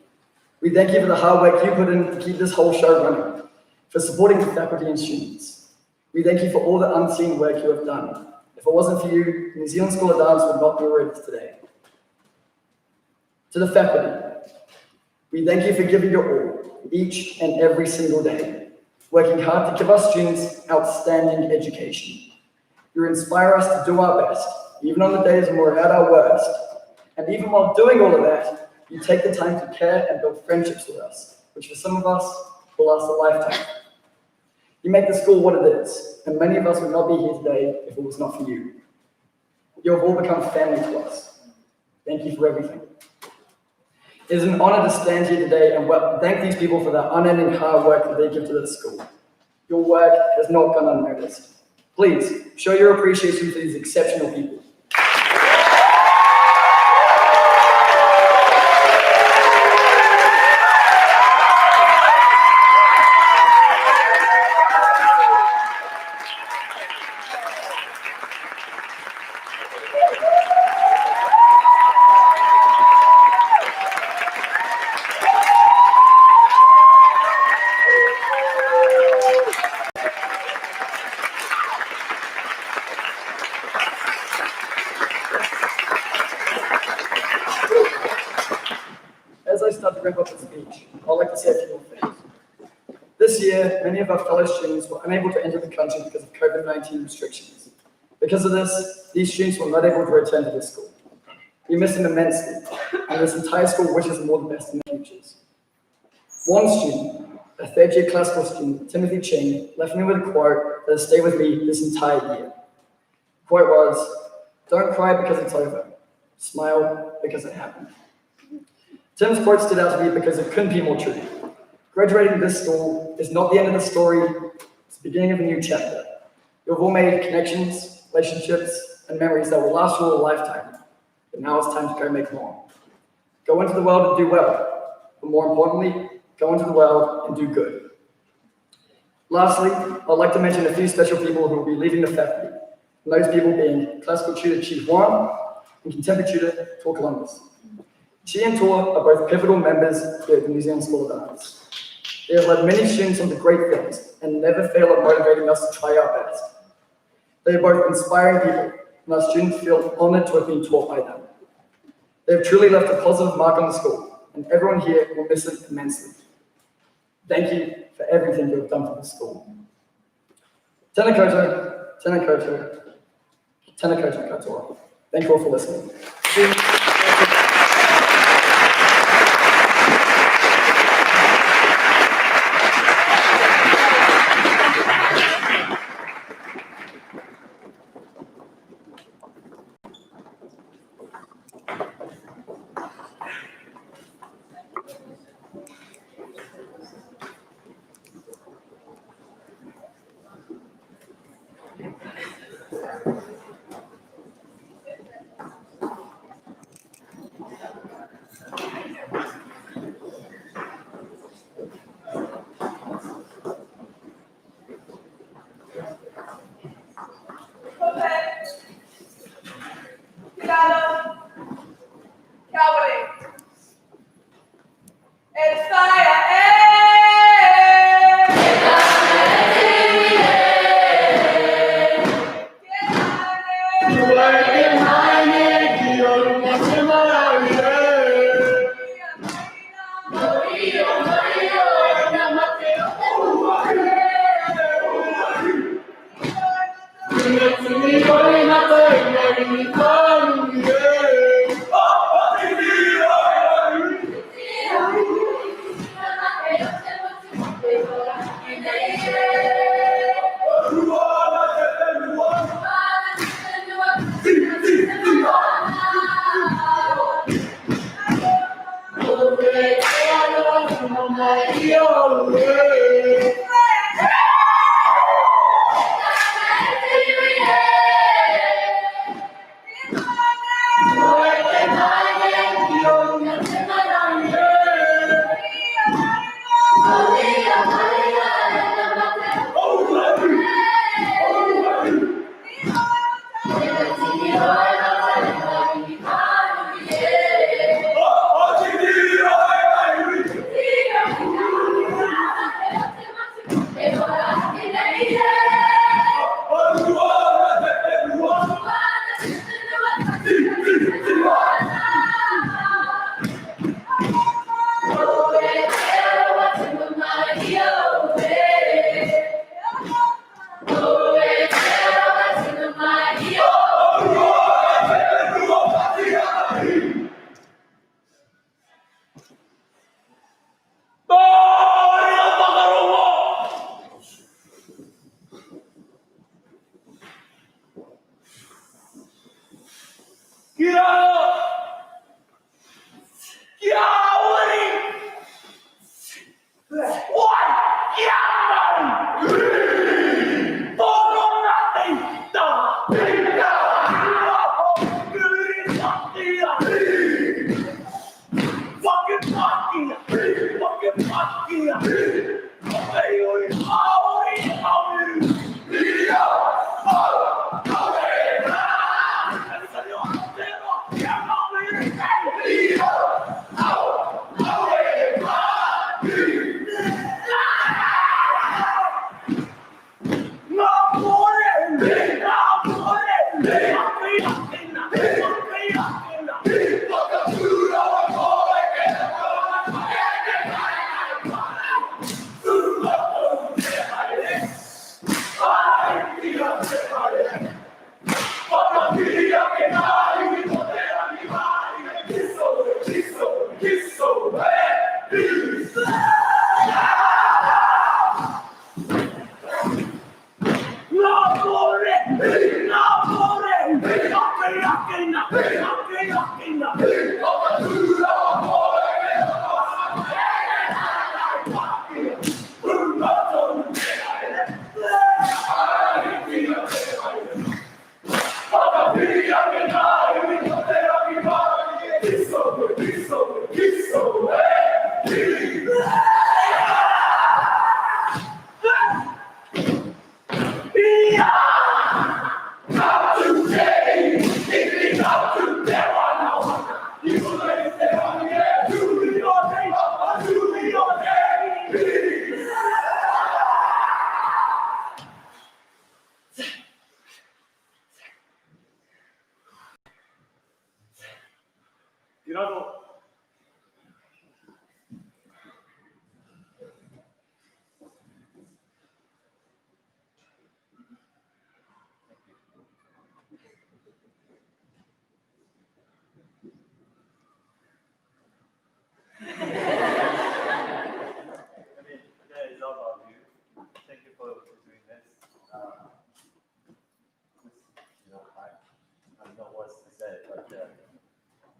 [SPEAKER 6] we thank you for the hard work you put in to keep this whole show running, for supporting the faculty and students. We thank you for all the unseen work you have done. If it wasn't for you, the New Zealand School of Dance would not be where it is today. To the faculty, we thank you for giving your all, each and every single day, working hard to give our students outstanding education. You inspire us to do our best, even on the days when we're at our worst, And even while doing all of that, you take the time to care and build friendships with us, which for some of us will last a lifetime. You make the school what it is, and many of us would not be here today if it was not for you. You have all become family to us. Thank you for everything. It is an honor to stand here today and thank these people for their unending hard work that they give to this school. Your work has not gone unnoticed. Please, show your appreciation for these exceptional people. As I start to wrap up the speech, I'd like to say a few more things. This year, many of our fellow students were unable to enter the country because of COVID-19 restrictions. Because of this, these students were not able to return to this school. We miss them immensely, and this entire school wishes them all the best in their futures. One student, a third-year classical student, Timothy Ching, left me with a quote that has stayed with me this entire year. The quote was, "Don't cry because it's over. Smile because it happened." Tim's quote stood out to me because it couldn't be more true. Graduating this school is not the end of the story, it's the beginning of a new chapter. You've all made connections, relationships, and memories that will last you all a lifetime. But now it's time to go make more. Go into the world and do well, but more importantly, go into the world and do good. Lastly, I'd like to mention a few special people who will be leaving the faculty, and those people being classical tutor Chief Juan and contemporary tutor Tor Columbus. Chi and Tor are both pivotal members here at the New Zealand School of Arts. They have led many students on to great things and never fail at motivating us to try our best. They are both inspiring people, and our students feel honored to have been taught by them. They have truly left a positive mark on the school, and everyone here will miss them immensely. Thank you for everything you have done for the school. Tēnā koutou, tēnā koutou, tēnā koutou katoa. Thank you all for listening.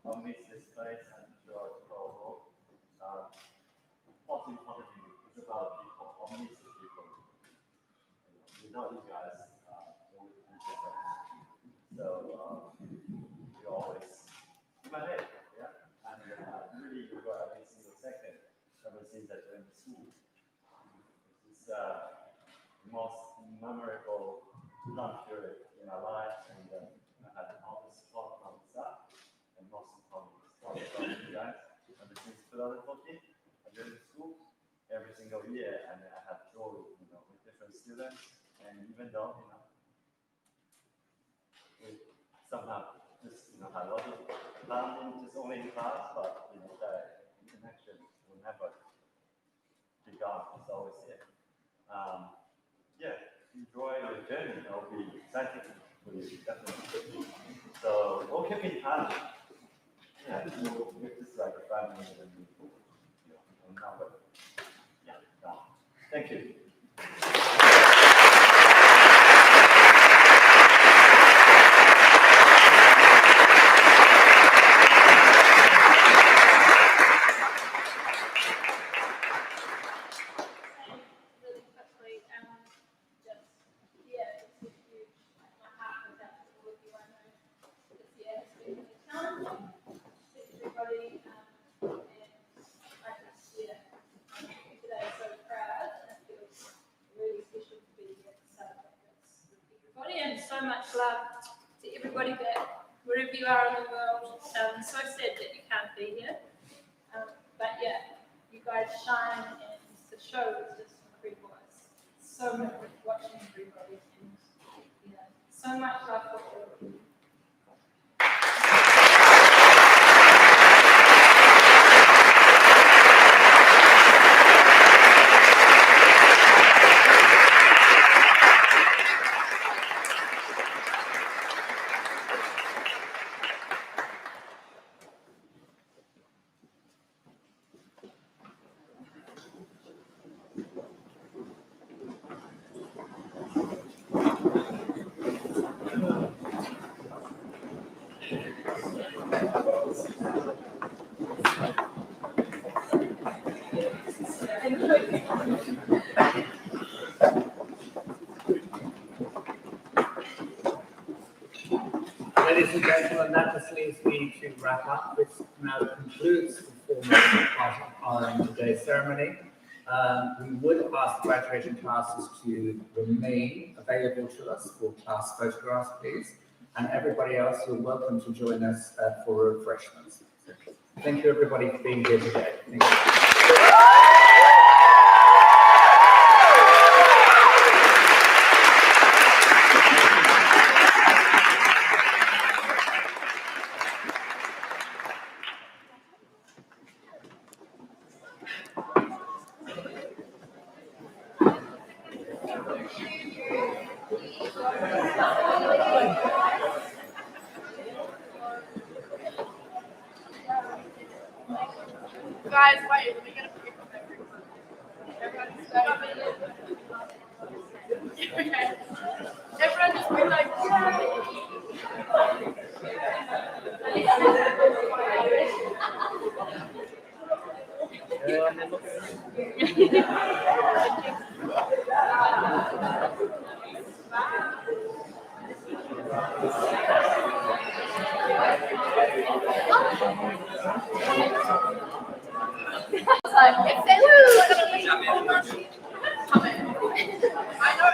[SPEAKER 7] I'll miss this place and sure it's all what's important to me is about people. I'll miss the people. Without you guys, it would be different. So you always in my head, yeah. And really enjoy every single second ever since I joined the school. It's the most memorable lunch period in my life, and I had all the support from the staff, and most importantly, support from you guys. Ever since 2014, I joined the school every single year, and I have joy, with different students, and even though, we somehow just, had a lot of learning just only in class, but, the connection will never be gone, it's always here. Enjoy the journey. I'll be excited for you, definitely. So we'll keep in touch. Yeah, we'll make this like a family and number. Yeah, thank you.
[SPEAKER 8] And so much love to everybody that wherever you are in the world. So sad that you can't be here, but yeah, you guys shine, and the show is just incredible. It's so much watching everybody, and so much love for all of you.
[SPEAKER 5] ladies and gentlemen, that just leaves me to wrap up, which now concludes the formal part of today's ceremony. We would ask the graduating classes to remain available to us for class photographs, please. And everybody else, you're welcome to join us for refreshments. Thank you, everybody, for being here today. Thank you.
[SPEAKER 2] Guys, wait, let me get a pic of everyone. Everyone stay. Okay. Everyone just be like, if they look like a picture, come in. I know.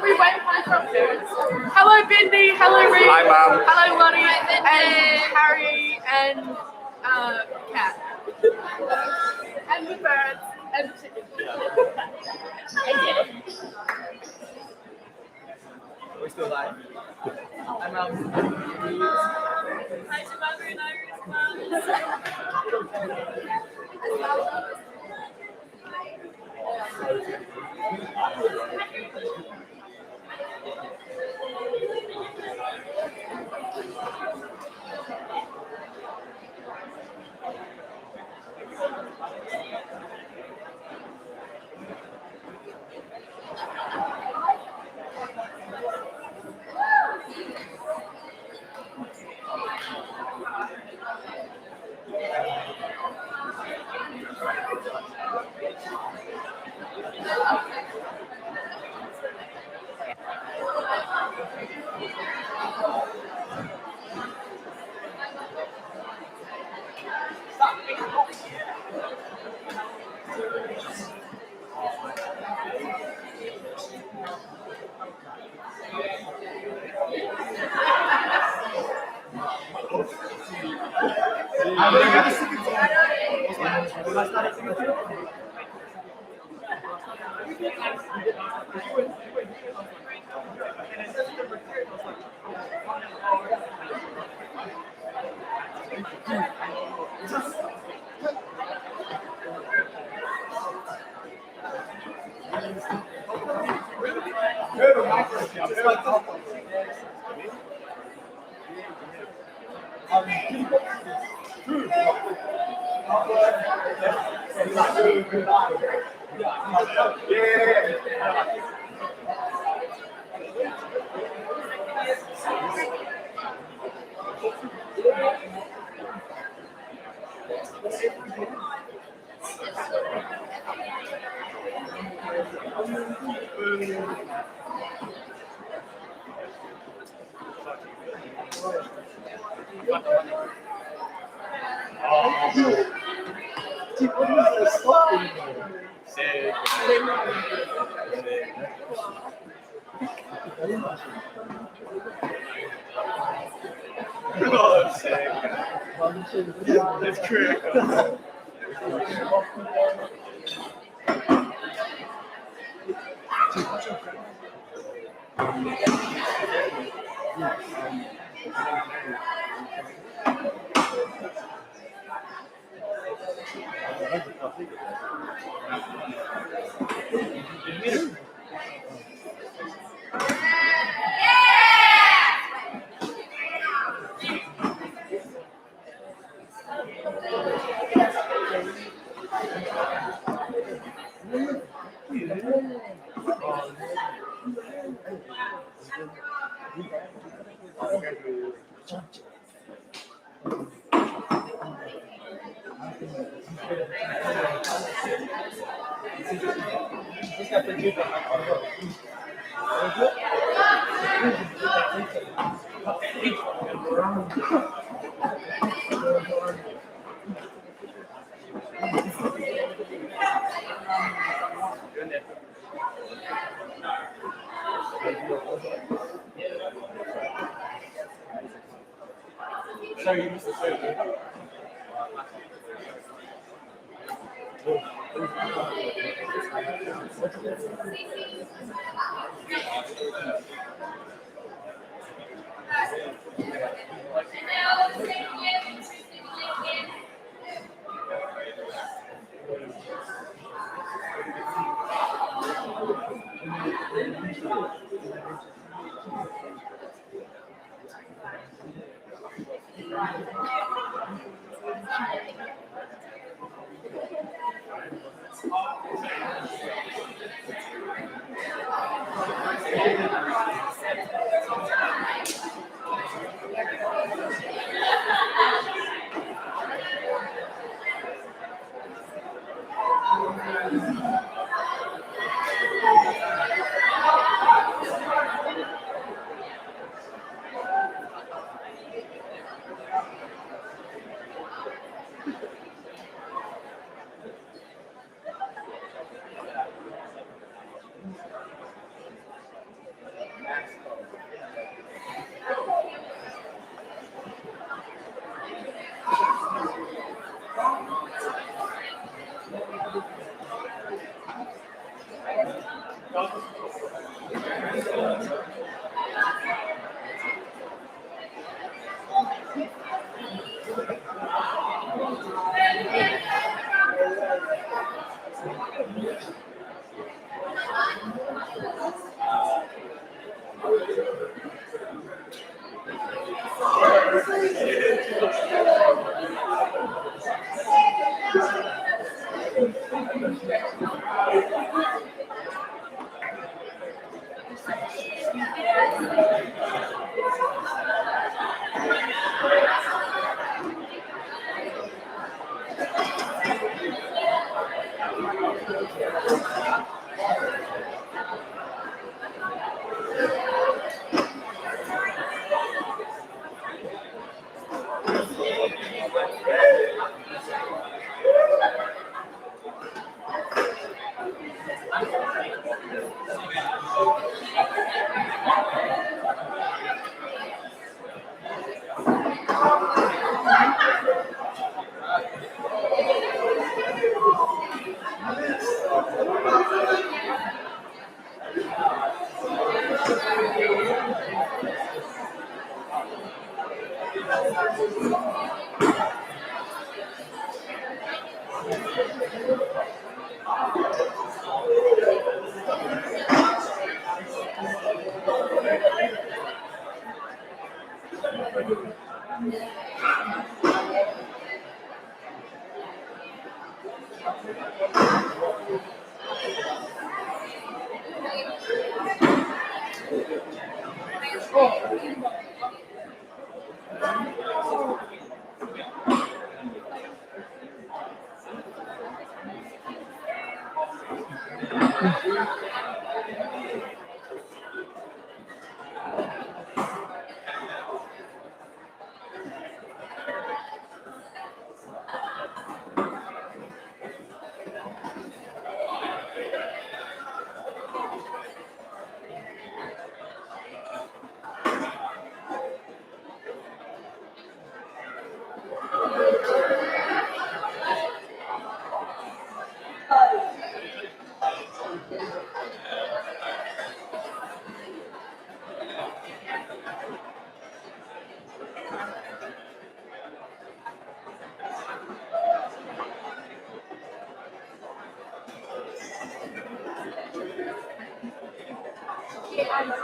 [SPEAKER 2] We went home from parents. Hello, Bindi. Hello, Reed.
[SPEAKER 1] Hi, Mum.
[SPEAKER 2] Hello, Lonnie. And Harry and Kat. And the birds. And the chickens.
[SPEAKER 1] We're still live.
[SPEAKER 2] Hi, Mum.
[SPEAKER 8] Hi to Mother and Iris.
[SPEAKER 1] It's critical.
[SPEAKER 2] get over